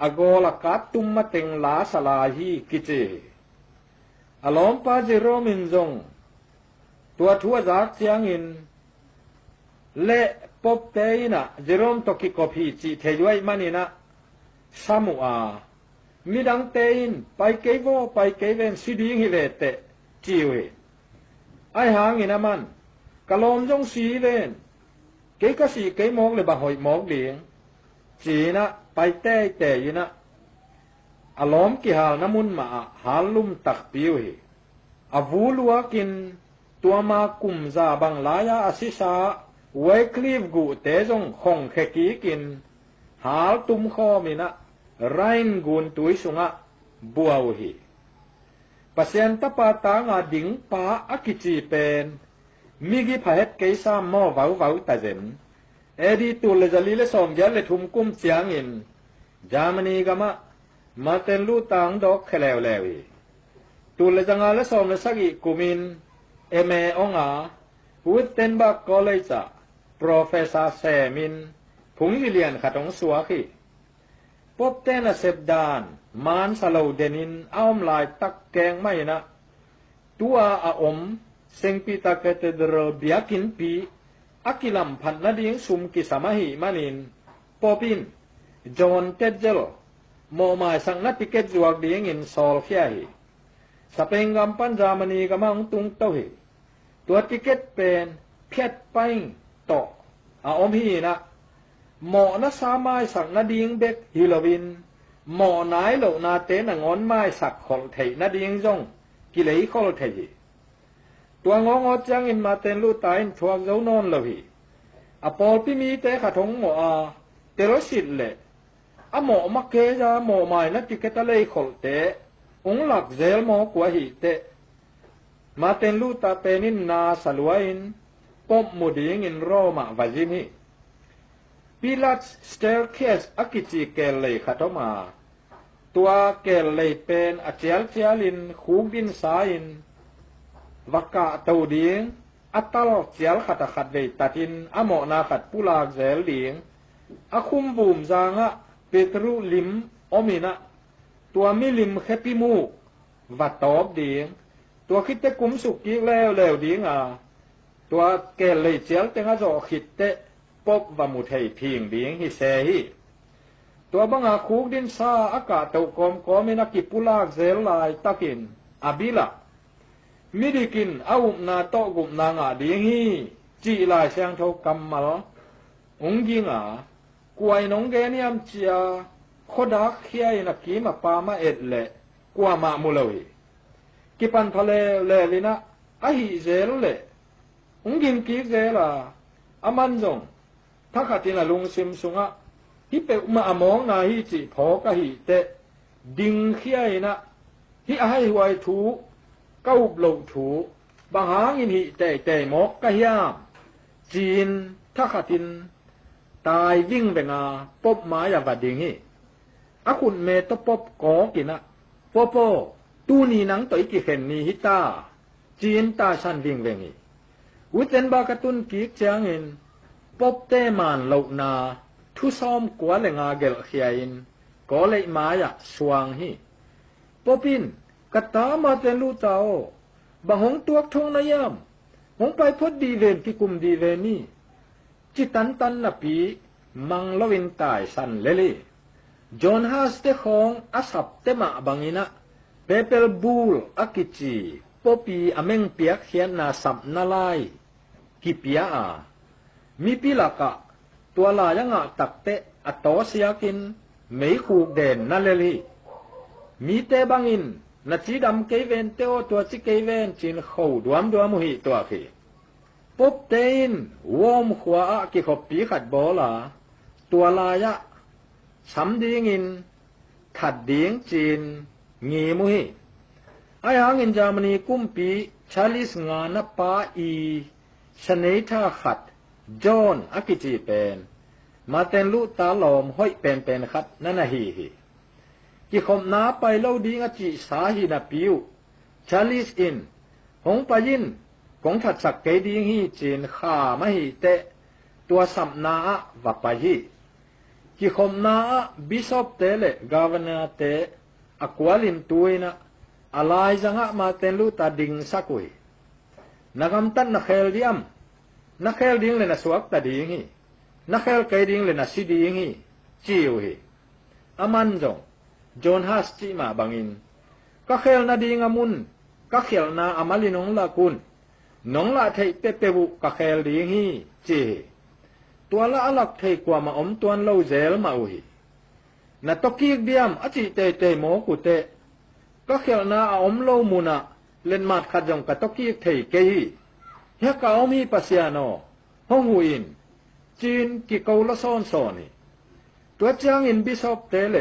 อโกลกัดตุมมาเต็งลาสลาฮีกิเจอลอมปาเจโรมินจงตัวทัวจากเสียงอินเละปบเตยนะเจโรมตกิกอพีจีเทยวยมันนี่นะซามูอามีดังเตยนไปเกยวไปเกเวนสิดิงฮิเวเตจีเวไอหางอินามันกะลอมจงสีเวนเกกะสีเกมองเลยบะหอยมองเลียงจีนะไปเต้เตยนะอลอมกิหาลน้ำมุนมาหาลุมตักปิวหิอวูลัวกินตัวมากุมซาบังลายาอสิสาไว้คลีฟกูเตจงคงแขกีกินหาลตุมข้อมินะไรน์กุนตุยสุงะบัวหิปัสยันตปาตางาดิงปาอกิจีเป็นมิกิพาเฮตเกยซามมอวาววาวตาเจนเอดีตูเลจลีเลสอมยัลเลทุมกุมเสียงอินจามนีกามะมาเตนลูตังดอกแคลวเลวีตูเลจังอาเลสอมเลสักิกุมินเอเมองาวุฒเทนบักคอลเลจาโปรเฟสซาร์เซมิน ผงวิเลียนขัดองสัวขี้ปบเตนะเสบดานมานสะเลาเดนินอ้อมลายตักแกงไม่นะตัวอาอมเซงปีตาเกเตเดรเบียกินปีอากิลัมพันนาดิงสุมกิสามาหิมานินปอปินจอนเตเจลโมมายสังนัติเกจวกดิงอินซอลเฟียหิสเปงกัมปันจามณีกมังตุงเต้าหิตัวติเกตเป็นเพียดไปต่ออาอมหินะหมอนะสามายสักนาดิงเบกฮิโลวินหมอนายโลนาเตนงอนไม้สักขอลเทนาดิงจงกิเลขอลเทยตัวงองอจังอินมาเตนลูตายนทวกเจ้านอนเลวีอปอลปิมีเตขะทงหมอเตโรสิตเลอะหมอมักเกจาหมอไม้นะติเกตะเลขอลเตองหลักเซลหมอกว่าหิเตมาเตนลูตาเตนินนาสลวยนปมมุดิงอินโรมาวาจิมิปิลัตสเตลเคสอากิจิเกลเลขัดมาตัวเกลเลเป็นอาเจลเจลินคูบินสายินวักกะตูดิงอัตลเจลขัดขัดเวตัดินอโมนาขัดปุลาเจลดิงอคุมบูมจางะเปตรุลิมอมินะตัวมิลิมเขปิมูวัดตอบดิงตัวคิดเตกุมสุกิแล้วดิงตัวเกลเลเจลเตงะจอคิดเตปบวามุไทพิงดิงฮิเซฮิตัวบังอาคูกดินซาอากาศตกอมกอมินักกิปุลากเซลลายตักินอบิละมิดิกินอาอุมนาโตกุมนางาดิงฮิจีลายเสียงเท่ากำมัลองยิงกวยนงเกนิยมเจียขดักเขียนักกีมาปามาเอ็ดเลกว่ามามุลวิกิปันทะเลเลลินะอหิเซลเลองยิงกีเซลาอามันจงถ้าขัดที่น่ะลุงซิมสุงะฮิเปอุมาอมองนาฮิจิพอกะฮิเตดิงเขียนะฮิอาให้ไวถูเก้าโลถูบางหางอินฮิเตหมอกกะยามจีนถ้าขัดทินตายวิ่งไปงาปบหมายาบดิงฮิอาคุณเมตปบกอกินะปปตูนีนังตอยกิเข็นนีฮิตาจีนตาชันวิ่งเวงิอุเจนบากตุนกิกจางอินปบเตมันเหล่านาทุซ้อมกว่าเลงาเกลเขียอินก็เลยมายะสว่างฮิปบินกตามาเตนลูเตาบางหงตัวทงนายามหงไปพดดีเวนที่กุมดีเวนี่จิตันตันนปีมังลวินตายสันเลลีจอนฮาสเตของอาสับเตมาบังอินะเปเปลบูลอากิจีปปีอเมงเปียกเขียนนาสับนาลายกิเปียมีปิลากะตัวลายังตักเตอตอเสียกินไม่คูกเด่นนั่นเลยมีเตบังอินนัจีดำเกเวนเตโอตัวจิเกเวนจินเขาดวมมุหิตัวขี้ปุ๊บเตนวอมขวากิขบปีขัดบอลาตัวลายะสำดีงินขัดดีงจีนงีมุหิไอหางอินจามณีกุมปีชาลิสงานปาอีชเนท่าขัดจอนอากิจีเป็นมาเตนลุตาหลอมห้อยเป็นขัดนั่นฮีกิขมนาไปเล่าดีงจิสาหินาปิวชาลิสอินหงปายินของถัดสักเกดีงฮีจีนข้าไม่ฮีเตตัวสัมนาวัปฮีกิขมนาบิชอปเตเลกาวนาเตอควาลินตุยนะอะไรจังมาเตนลุตาดิงสักุยนักอัมตันนักเฮลดิอัมนักเฮลดิงเลนะสวักตาดิงฮีนักเฮลเกดิงเลนะสิดิงฮีจิวฮีอามันจงจอนฮัสจิมาบังอินก็เฮลนาดิงอามุนก็เฮลนาอามาลินงละกุนนงละเทเปเปบุก็เฮลดิงฮีจิตัวละอลักเทกว่ามาอมตัวเล่าเซลมาอุฮีนาตกิกเดียมอจิเตโมกุเตก็เขียนนาอมโลมุนะเล่นมาดขัดจงกะตกิกเทเกฮีเฮกาอมีปัสยาโนฮงหูอินจีนกิโกลซ้อนนี่ตัวจางอินบิชอปเตเล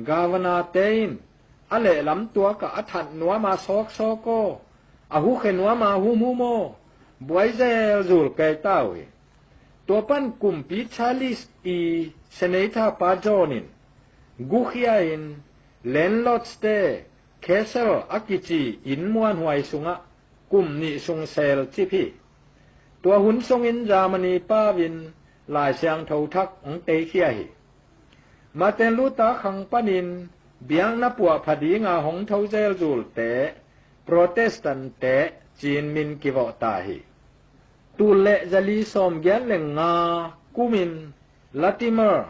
กาวนาเตอินอะเลลำตัวกะอัถัดนัวมาซอกโกอะหูเขนัวมาหูมูโมบวยเซลจูลเกต้าวตัวปั้นกลุ่มปีชาลิสอีเสเนธาปาจอนินกุขยาอินเลนลอตสเตเคเซลอากิจีอินมวนหวยสุงะกุมนิสุงเซลจิพีตัวหุนทรงอินจามณีป้าวิน ลายเสียงเท่าทักองเตเคียหิมาเตนลูตาขังปนินเบียงนับปัวพดีงาหงเท่าเจลจูลเตโปรเตสแตนเตจีนมินกิวตาหิตูเลจลีสอมแกนเลงงากุมินลาติเมอร์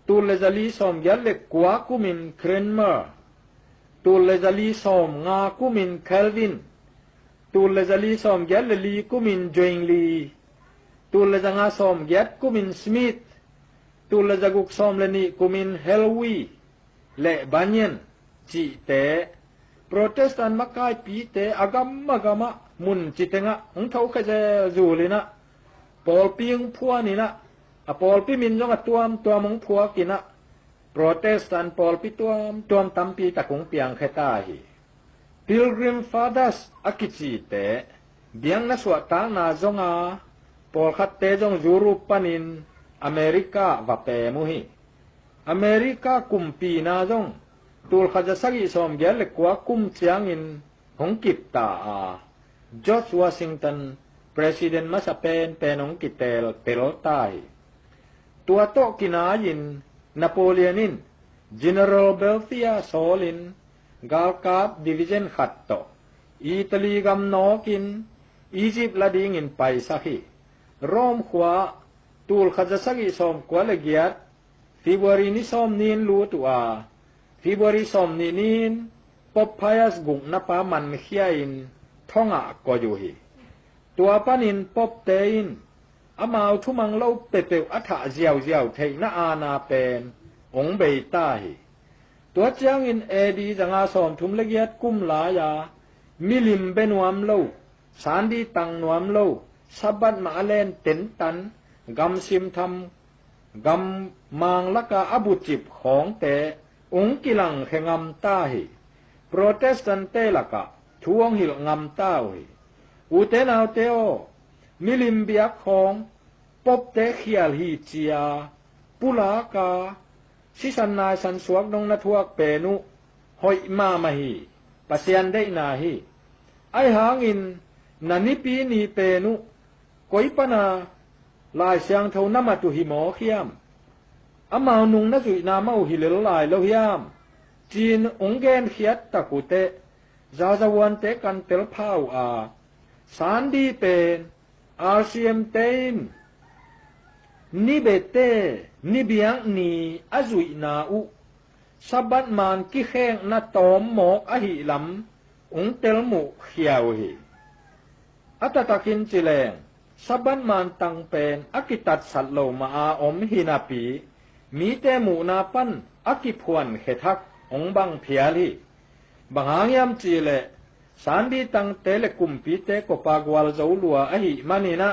ตูเลจลีสอมแกนเลกัวกุมินเครนเมอร์ตูเลจลีสอมงากุมินเคลวินตูเลจลีสอมแกนเลลีกุมินจวิงลีตูเลจงาสอมแกนกุมินสมิธตูเลจกุกสอมเลนีกุมินเฮลวีเลบานเยนจิเตโปรเตสแตนต์มักกายปีเตอากามมะกามะมุนจิเตงะองเท่าขะเจจูลินะปอลปิงพัวนี่นะอะปอลปิมินจงอะตัวมงพัวกินะโปรเตสแตนต์ปอลปิตัวตัมปีตะกงเปียงเขตาหิพิลกริมฟาดัสอะกิจิเตเบียงนะสวตานาจงอาปอลคัตเตจงยูโรปานินอเมริกาวะเปมุหิอเมริกากุมปีนาจงตูลขจะสักิสอมแกลกว่ากุมเจียงอินหงกิตตาจอร์จวอชิงตันประธานมาสเปนเป็นหงกิเตลเปโลตายตัวโตกินายินนโปเลียนินเจเนอเรลเบลเฟียโซลินกาลกาบดิวิเจนขัดโตอิตาลีกัมนอกินอียิปต์ละดิงินไปสักิโรมขวาตูลขจะสักิสอมกว่าละเกียรฟิบรีนิสอมนินลูตัวฟิบรีสอมนินปบพายสกุงนปามันเขียอินท่องะก็อยู่หิตัวปานินปบเตอินอามาทุมังเล่าเปเปอัฐะเจียวเทนะอานาเป็นองเบยตาหิตัวเจียงอินเอดีจังอาสอมทุมละเกียดกุมลายามิลิมเบนวมเล่าสานดีตังนวมเล่าสับบัดมาเลนเต็นตันกำซิมทำกำมังละกาอบุจิบของแต่องกิลังแข่งงำตาหิโปรเตสแตนต์เตละกะทวงหิลงำตาหิอุเตนาวเตโอมิลิมเบียของปบเตเขียลฮีเจียปุลากาสิสันนายสันสวกนงนทวกเปนุหอยมามาหิปัสยันได้นาหิไอหางินนันิปีนีเปนุกอยปนาลายเสียงเท่าน้ำมาตุหิหมอเขียมอามานุงนัสุยนามาอุหิเลลายเลวยามจีนองเกนเขียดตะกุเตจาจวันเตกันเตลพาวสารดีเป็นอาเซียมเตนนิเบเตนิเบียงนีอจุยนาอุสับบัดมันกิเขงนาตอมหมอกอหิลำองเตลมุเขียวหิอัตตะกินจิเลงสับบัดมันตังเป็นอกิตัดสัตโลมาอมหินาปีมีแต่หมูนาปันอกิพวนเขทักองบังเพียลีบางหางยามจีเลสารดีตังเตเลกุมปีเตกปากวาลเจ้าลัวอหิมานีนะ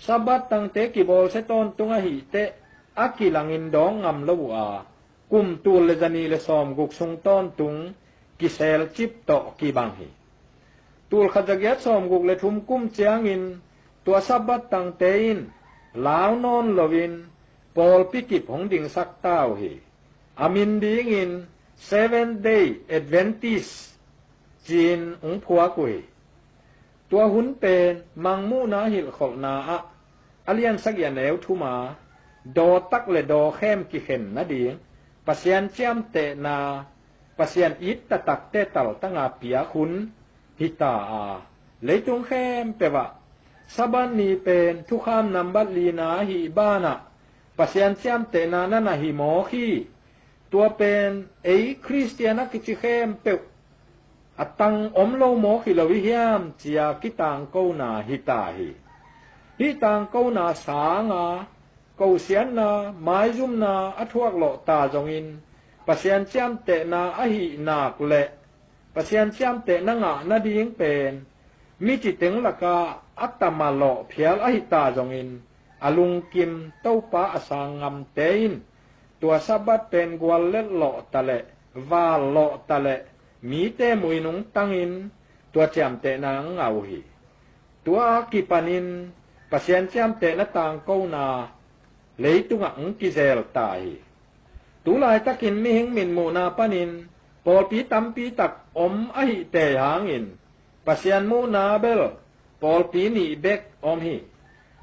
สับบัดตังเตกิบอลเซตอนตุงอหิเตอกิลังอินดองงำลวัวกุมตูเลจานีเลซอมกุกซุงตอนตุงกิเซลจิบโตกีบังหิตูลขจักยัดซอมกุกเลทุมกุมเจียงอินตัวสับบัดตังเตอินลาวนอนลวินปอลปิกิบของดิ่งสักเต้าหิอามินดิ่งอิน Seven Day Adventist จีนองผัวกุยตัวหุนเป็นมังมูนาหิลขอนาอเลียนสักยันแนวทุมาดอตักเลดอแคมกิเข็นนะดิ่งปัสยันเจียมเตนาปัสยันอิตตะตักเตตัลตั้งอาเปียขุนหิตาเลยตุงแคมเปวะสะบันนีเป็นทุกขามนำบัดลีนาหิบ้านะปัสยันเจียมเตนานั่นหิโมขีตัวเป็นคริสเตียนกิจิเข้มเปวอตังอมโลโมขิลวิเฮียมเจียกิตังโกนาหิตาหิตังโกนาสางาโกเสียนนาไม้จุมนาอทวกโลตาจงอินปัสยันเจียมเตนาอหินาคเลปัสยันเจียมเตนงะนาดีงเป็นมิจิตึงละกาอัตตมาโลเพียลอหิตาจงอินอลุงกิมเต้าปะอสางงำเตอินตัวสับบัดเป็นกวลเล็ดโลตะเลวาโลตะเลมีเตมุยนุงตังอินตัวเจียมเตนางเอาหิตัวกิปานินปัสยันเจียมเตนต่างเกานาเลยตุงอังกิเซลตายตุลายตะกินมิหิงมินมูนาปานินปอปีตัมปีตักอมอหิเตหางอินปัสยันมูนาเบลปอลปีนีเบกอมหิ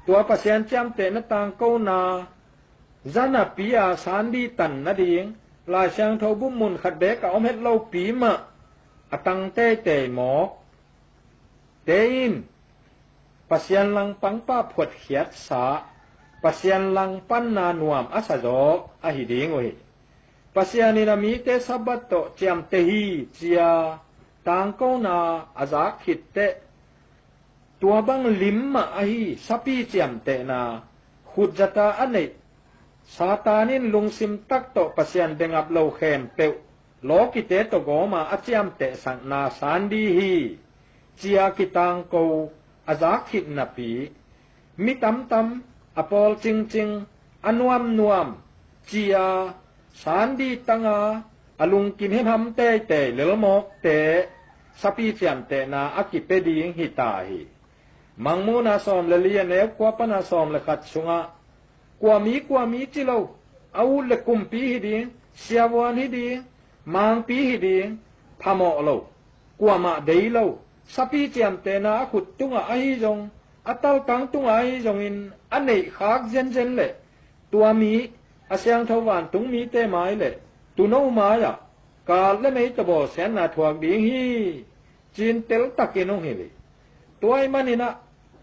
ตัวปะเซียนจำเตนะตางเก้านาจานาปีอาสานดีตันนะดิงลาช่างเทาบุมุนขัดเบกเอาเม็ดเหล้าปีมะอตังเตเตหมอกเตอินปะเซียนลังปังป้าผวดเขียดสาปะเซียนลังปันนานวมอาสะจอกอะหิดิงโอหิปะเซียนินามีเตสับบัตโตจำเตฮีเจียตางเก้านาอาจาขิดเตตัวบังลิมมะอะฮีสปีจำเตนาขุดจตาอันเนซาตานินลุงซิมตักโตปะเซียนเดงับเหลาเขมเปวโลกิเตโตโกมาอะจำเตสังนาสานดีฮีเจียกิตังโกอาจาขิดนาปีมิตัมตัมอปอลจริงๆอนวมนวมเจียสานดีตังอาอลุงกินให้ทำเตเตเหลลมอกเตสปีเจียมเตนาอากิเปดีงหิตาหิมังมูนาซอมเลเลียเนวกว่าปนาซอมเลขัดชุงะกว่ามีจิโลเอาเลกุมปีหิดีเสียวานหิดีมังปีหิดีพามอโลกว่ามาเดยโลสปีเจียมเตนาขุดตุงอาหิจงอัตลกังตุงอาหิจงอินอันเนขากเจนเลตัวมีอาเซียงทวานตุงมีเตไม้เลตุโนมายะกาลและไม่ตบอแสนนาทวกดีฮีจีนเตลตะเกนงเฮเลตัวไอ้มันนี่นะ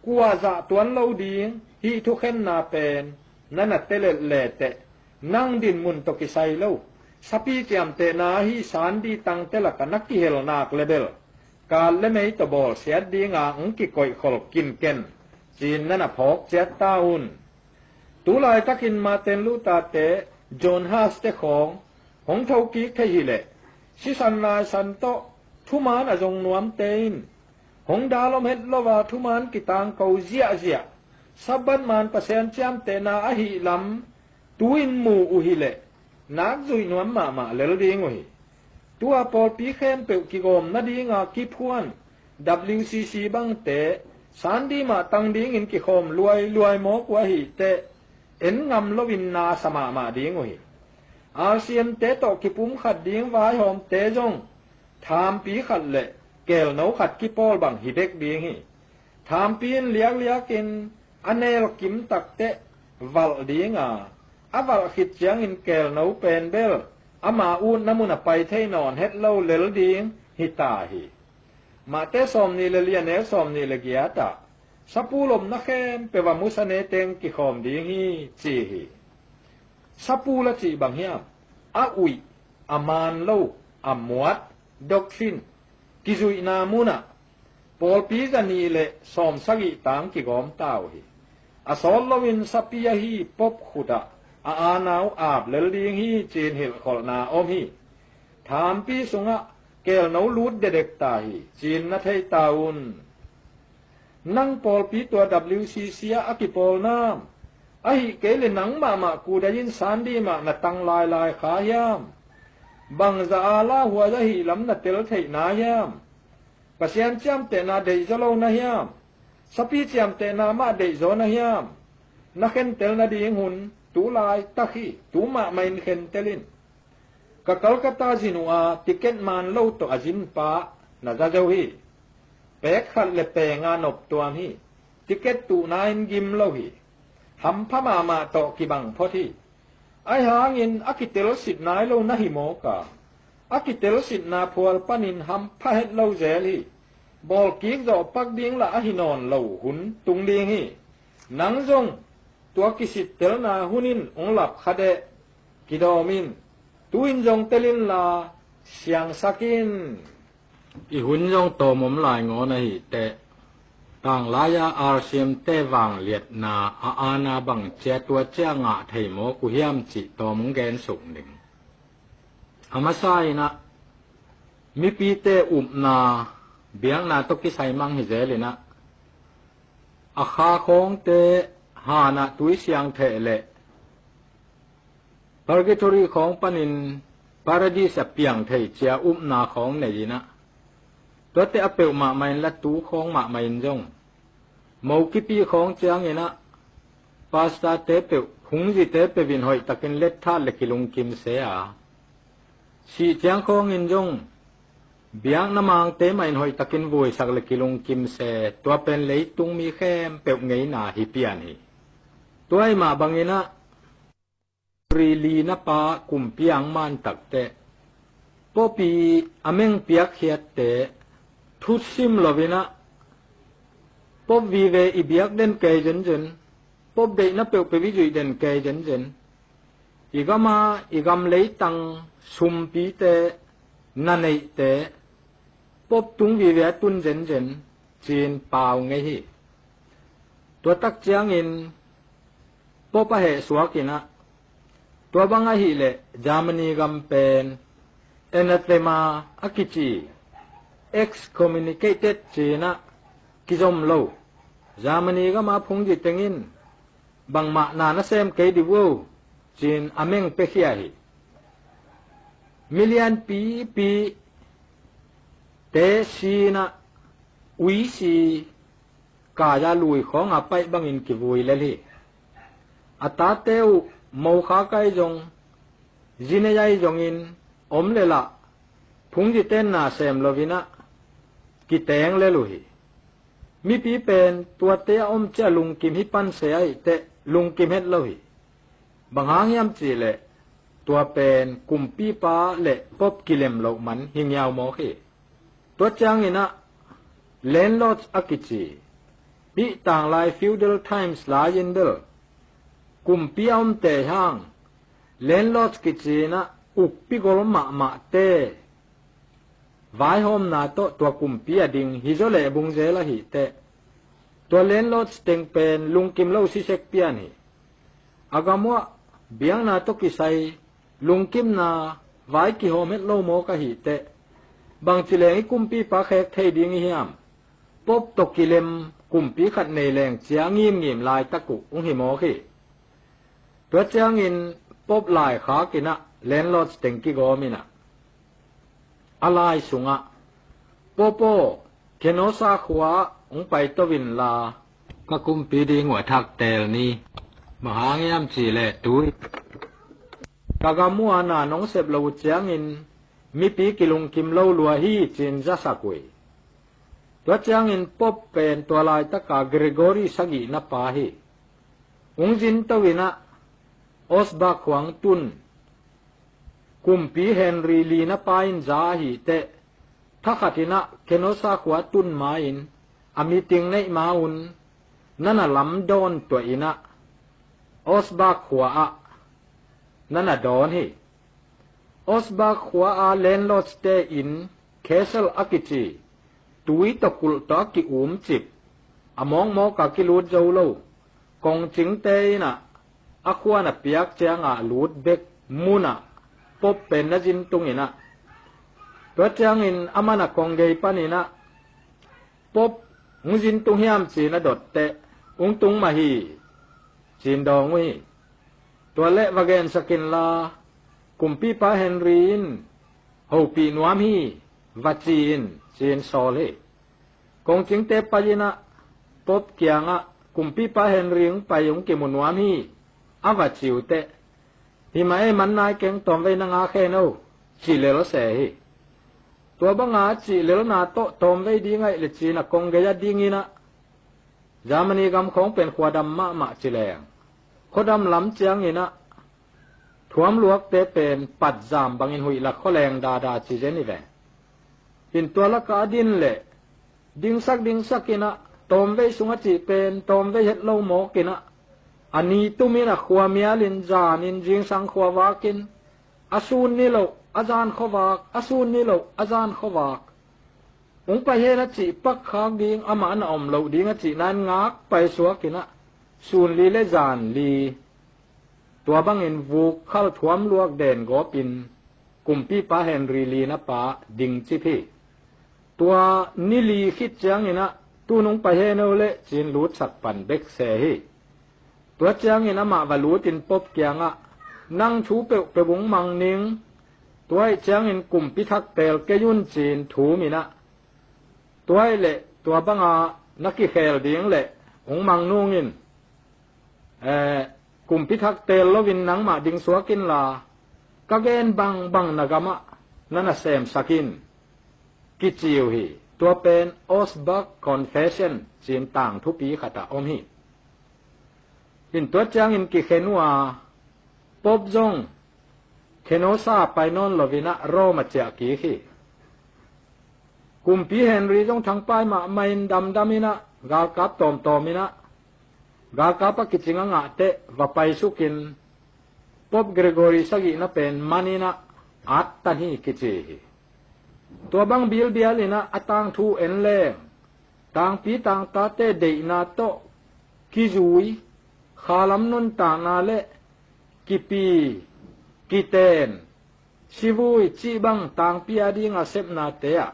กว่าจะตัวเราดีฮีทุกเข็นนาเป็นนั่นน่ะเตเลเลเตนั่งดินมุนตกิไซเลวสปีเจียมเตนาฮีสานดีตังเตละกันนักกิเฮลนากเลเบลกาลและไม่ตบอเสียดีงาอุกิกอยขลกินเกนจีนนั่นน่ะพอกเจ็ดตาอุนตุลายตะกินมาเตนลูตาเตจอนฮาสเตของหงเท่ากีแค่หิเลชิสันนาสันโตทุมานอจงนวมเตนหงดาลมเฮ็ดลวาทุมานกิตางเกาเจียสับบันมานปะเซนจามเตนาอหิลำตุอินมูอุหิเลนักจุยนวมมาเลลดิงโอหิตัวปอลปีเข้มเปกิกอมนาดีงากิพวน WCC บังเตสานดีมาตังดิงอินกิคอมรวยหมอกว่าหิเตเอ็นงำลวินนาสมาดิงโอหิอาเซียนเตโตกิปุมขัดดิงวายหอมเตจงถามปีขัดเลเกลเนาขัดกิปอลบังหิเด็กดิงหิถามปีนเลียกินอเนลกิมตักเตวัลดิงอาวัลขิดเจียงอินเกลเนาเป็นเบลอามาอูนน้ำมุนไปเทนอนเฮ็ดเล่าเลลดิงหิตาหิมาเตสอมนี่เลเลียเนสอมนี่เลเกียตาสปูลมนักเขมเปว่ามุสเนเตงกิคอมดิงหิจีหิสปูละจีบางเฮียอาอุยอามานโลอามวดดอกฟินกิจุยนามุนะปอลปีกันนี่เลสอมสักิตังกิกอมตาวหิอาสอลลวินสปียฮีปบขุดาอาณาวอาบเลลดิงฮีจีนหิลขอลนาอมฮีถามปีสุงะเกลนาวลูดเด็กตาฮีจีนนัทให้ตาอุนนั่งปอลปีตัว WCC อากิปอลนามไอ้เกลนังมากูได้ยินสานดีมาณตังลายขายามบังจะอาลาหัวจะหิลำนัดเตลเทนายามปะเซียนจำเตนาเดยจะลงนายามสปีจำเตนามาเดยโซนายามนักเข็นเตลนาดีงหุนตูลายตะขี้ตูมาไม่เข็นเตลินกะกัลกัตตาจินัวติเกตมันเล่าตัวอจินปานาจะเจ้าฮีเปกขัดเลเปงานอบตัวฮีติเกตตูนายกิมเล่าฮีหำพมาโตกิบังพอที่ไอหางินอากิเตลสิทนายเล่านะหิโมกาอากิเตลสิทนาพวลปนินหำพะเฮ็ดเล่าเจลีบอลกีกดอกปักดิงละอหินอนเล่าหุนตุงดิงฮีหนังจงตัวกิสิตเตลนาหุนินองหลับคาเดกิดอมินตุอินจงเตลินลาเสียงสักินอีหุนจงโตมมลายงอนะหิเตต่างลายาอาเซียมเตวางเลียดนาอาณาบังเจตัวเจ้างะไทโมกุเฮียมจิตอมแกนสุกหนึ่งอามาไซนะมีปีเตอุมนาเบียงนาตกิไซมังหิเจลินะอาคาคงเตหานะตุยเสียงเทเลปาร์กิทอรีของปนินปาราดีสเปียงเทเจียอุมนาของเนยินะตัวเตอเปลมาไม่ละตูของมาไม่จงมอกิปีของเจียงเนะปาสตาเตเปหุงจิเตเปวินหอยตะกินเล็ดท่าเล็กิลุงกิมเสียสีเจียงของอินจง biang namang te main hoi takin voi sak le kilung kim se tua pen lei tung mi khem peu ngei na hi pian hi tuai ma bangina ri li na pa kum piang man tak te popi ameng piak hiat te thu sim lovina pop vi ve i biak den ke jen jen pop de na peu pe vi jui den ke jen jen igama igam lei tang sum pi te na nei te pop tung vi ve tun jen jen chin pau nge hi tua tak chiang in pop a he suakina tua banga hi le Germany gam pen anathema akichi excommunicated china kizom lo Germany ga ma phung ji tengin bangma na na sem ke di wo chin ameng pe khia hi million pi te sina ui si ka ya lui khong a pai bangin ki vui le li ata teu mo kha kai jong jine yai jong in om le la phung ji ten na sem lovina ki teng le lu hi mi pi pen tua te om cha lung kim hi pan se ai te lung kim het lo hi banghang yam chi le tua pen kum pi pa le pop kilem lo man hingyao mo khi tua chang ina landlords akichi pi tang lai feudal times la yin bel kum pi om te hang landlords kichi na up pi gol ma te vai hom na to tua kum pi ading hi zo le bung je la hi te tua landlords teng pen lung kim lo si sek pian hi agamwa biang na to ki sai lung kim na vai ki hom het lo mo ka hi te bang chileng kum pi pa khek thei ding hiam pop to kilem kum pi khat nei leng chiang ngim lai taku ung hi mo khi tua chiang in pop lai kha kina landlords teng ki go mina alai sunga popo kenosa khwa ung pai to win la ka kum pi ding wa thak tel ni mahang yam chi le tui kagamua na nong sep lo chiang in mi pi kilung kim lo lua hi chin za sakui tua chiang in pop pen tua lai ta ka Gregory sagi na pa hi ung jin to wina osba khwang tun kumpi Henry li na pain za hi te thakhatina kenosa khwa tun main ami ting nei maun nana lam don to ina osba khwa a nana don hi osba khwa a landlord stay in castle akichi tui to kul to ki chip among mo ka ki lut zo lo kong ching te na akhwa na piak chang a lut bek muna pop pen na jin tung ina to chang in amana kongei panina pop ngujin tung hiam chi na dot te ung tung ma hi chin dong wi to le wagen sakin la kumpi pa Henryin ho pi nuam hi vachin chin sole kong ching te pajina pop kianga kumpi pa Henryng payung ki munwam hi avachiu te himae man nai keng tom ve na nga khe no chi le lo se hi to banga chi le lo na to tom ve di ngai le chi na kong ge ya ding ina Germany gam khong pen khwadam ma chi leng khodam lam chiang ina thuam luak te pen pat jam bangin hui la kholeng da chi je ni ve in to la ka din le ding sak ina tom ve sunga chi pen tom ve het lo mo kina ani tumina khwa mialin janin jing sang khwa wakin asun ni lo azan khowak asun ni lo azan khowak ung pa he na chi pak khang ding ama na om lo ding chi nan ngak pai suakina sun li le jan li tua bangin vu khal thuam luak den go pin kumpi pa Henry li na pa ding chi phi tua ni li khit chang ina tu nung pa he no le chin lut sak pan bek se hi tua chang ina ma va lutin pop kyanga nang thu pe bung mang ning tuai chang in kumpi thak tel ke yun chin thu mina tuai le tua banga naki khel ding le ong mang nungin kumpi thak tel lovin nang ma ding suakin la kagen bang nagama nana sem sakin กิจิวหิตัวเป็น Osbach Confession จีนต่างทุปีขตาอมหิอินตัวจางอินกิเขนัวปบจงเขโนซาไปนอนลวินะโรมาเจกีหิกุมปีเฮนรีจงทางป้ายมาไม่ดำดามินะกากับตอมตอมินะกากับกิจิงงะเตวะไปสุกินปบเกรโกรีสกินะเป็นมานินะอัตตันหิกิจิหิตัวบังบิลเบียลินะอตังทูเอ็นเลงตังปีตังตาเตเดนาโตกิจุยขาลัมนุนตานาเลกิปีกิเตนชิวุยจีบังตังปีอาดิงอาเซบนาเตะ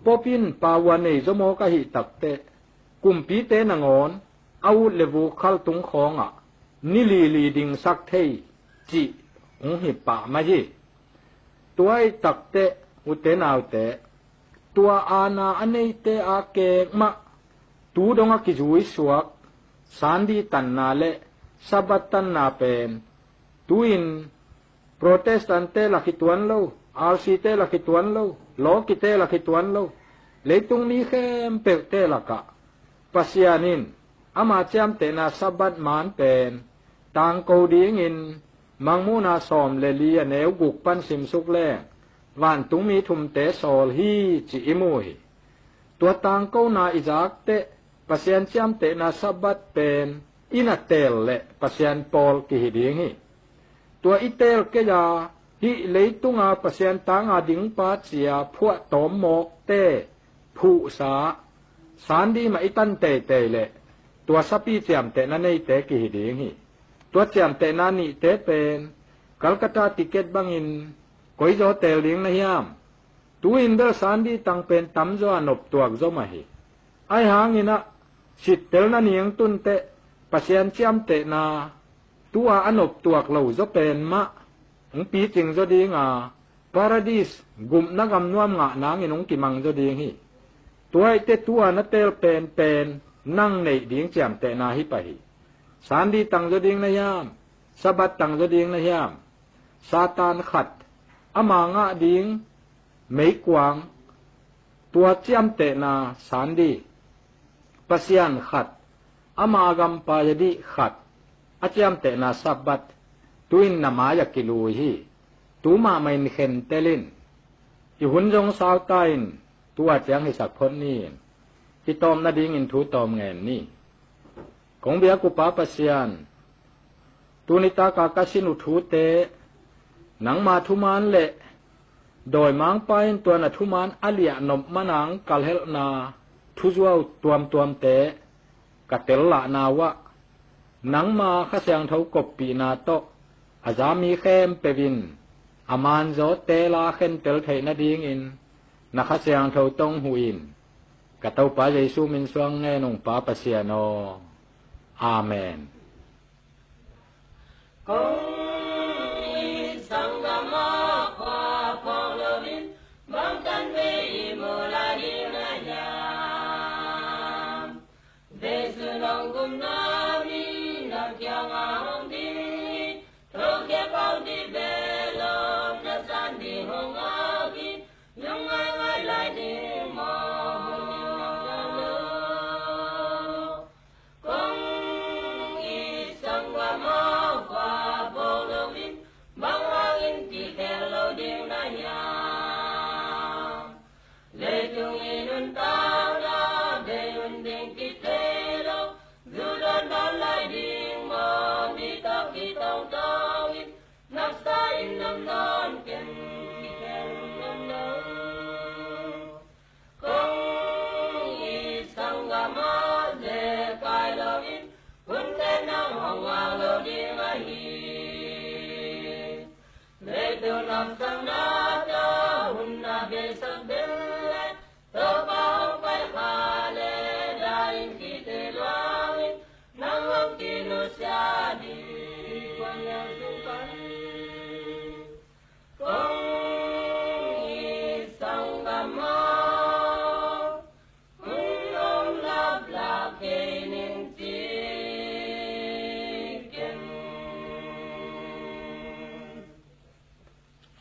ปปินปาวานเนจโมกะหิตักเตกุมปีเตนงอนอาวุเลวูคัลตุงของอ่ะนิลีลีดิงสักเทจิอุหิปะมาจิตัวไอตักเตอุเตนาวเตตัวอานาอันนี้เตอาเกกมะตูดงกิจุยสวกสันดีตันนาเลสับตันนาเป็นตูอินโปรเตสแตนเตลักิตวันโลอาร์ซีเตลักิตวันโลโลกิเตลักิตวันโลเลตุงนี้เข้มเปกเตลักะปัสยานินอามาจามเตนาสับบัดมานเป็นต่างโกดีงินมังมูนาสอมเลลียเนวกุกปันสิมสุกแลวานตุงมีทุมเตสอลฮีจิอิมุยตัวต่างโกนาอิจากเตปัสยันจามเตนาสับบัดเป็นอินาเตลเลปัสยันปอลกิหิดิงหิตัวอิเตลเกยาฮิเลยตุงอาปัสยันตางอาดิงปาเจียพวตอมหมอกเตผู้สาสารดีมาอิตันเตเตเลตัวสัปีจามเตนันในเตกิหิดิงหิตัวจามเตนานิเตเป็นกัลกัตตาติเกตบังอินกอยโจเตลิงนะยามตูอินเดอร์สารดีตังเป็นตัมโจอนบตัวกโจมาหิไอหางินะสิเตลนันยังตุนเตปัสยันจามเตนาตัวอนบตัวกเหล่าโจเป็นมะองปีจิงโจดีงาปาราดิสกุมนักำนวมงะนางอินองกิมังโจดีหิตัวไอเตตัวนัเตลเป็นนั่งในดิงจามเตนาหิไปหิสารดีตังโจดีงนะยามสะบัดตังโจดีงนะยามซาตานขัดอมางะดิงไม่กวางตัวจามเตนาสารดีปัสยันขัดอมากัมปายดีขัดอาจามเตนาสับบัดตุอินนามายกิลูฮีตูมาไม่เข็นเตลินอีหุ่นจงสาวตายนตัวเจียงให้สักพ้นนี่ที่ตอมนาดิงอินทูตอมเงินนี่ของเบียกุปาปัสยันตูนิตากากาสินุทูเตหนังมาทุมานเละโดยมังไปตัวนัทุมานอเลียนมมะนังกัลเฮลนาทุจวาวตัวมเตกะเตลละนาวะหนังมาขะเสียงเท่ากบปีนาโตอาจามีเข้มเปวินอามานโจเตลาเข็นเตลไทนาดิงอินนักขะเสียงเท่าตงหูอินกะเต้าปาเยซูมินสวงแงนงปาปัสยาโนอาเมน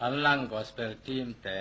อัลลังกอสเปลทีมแต่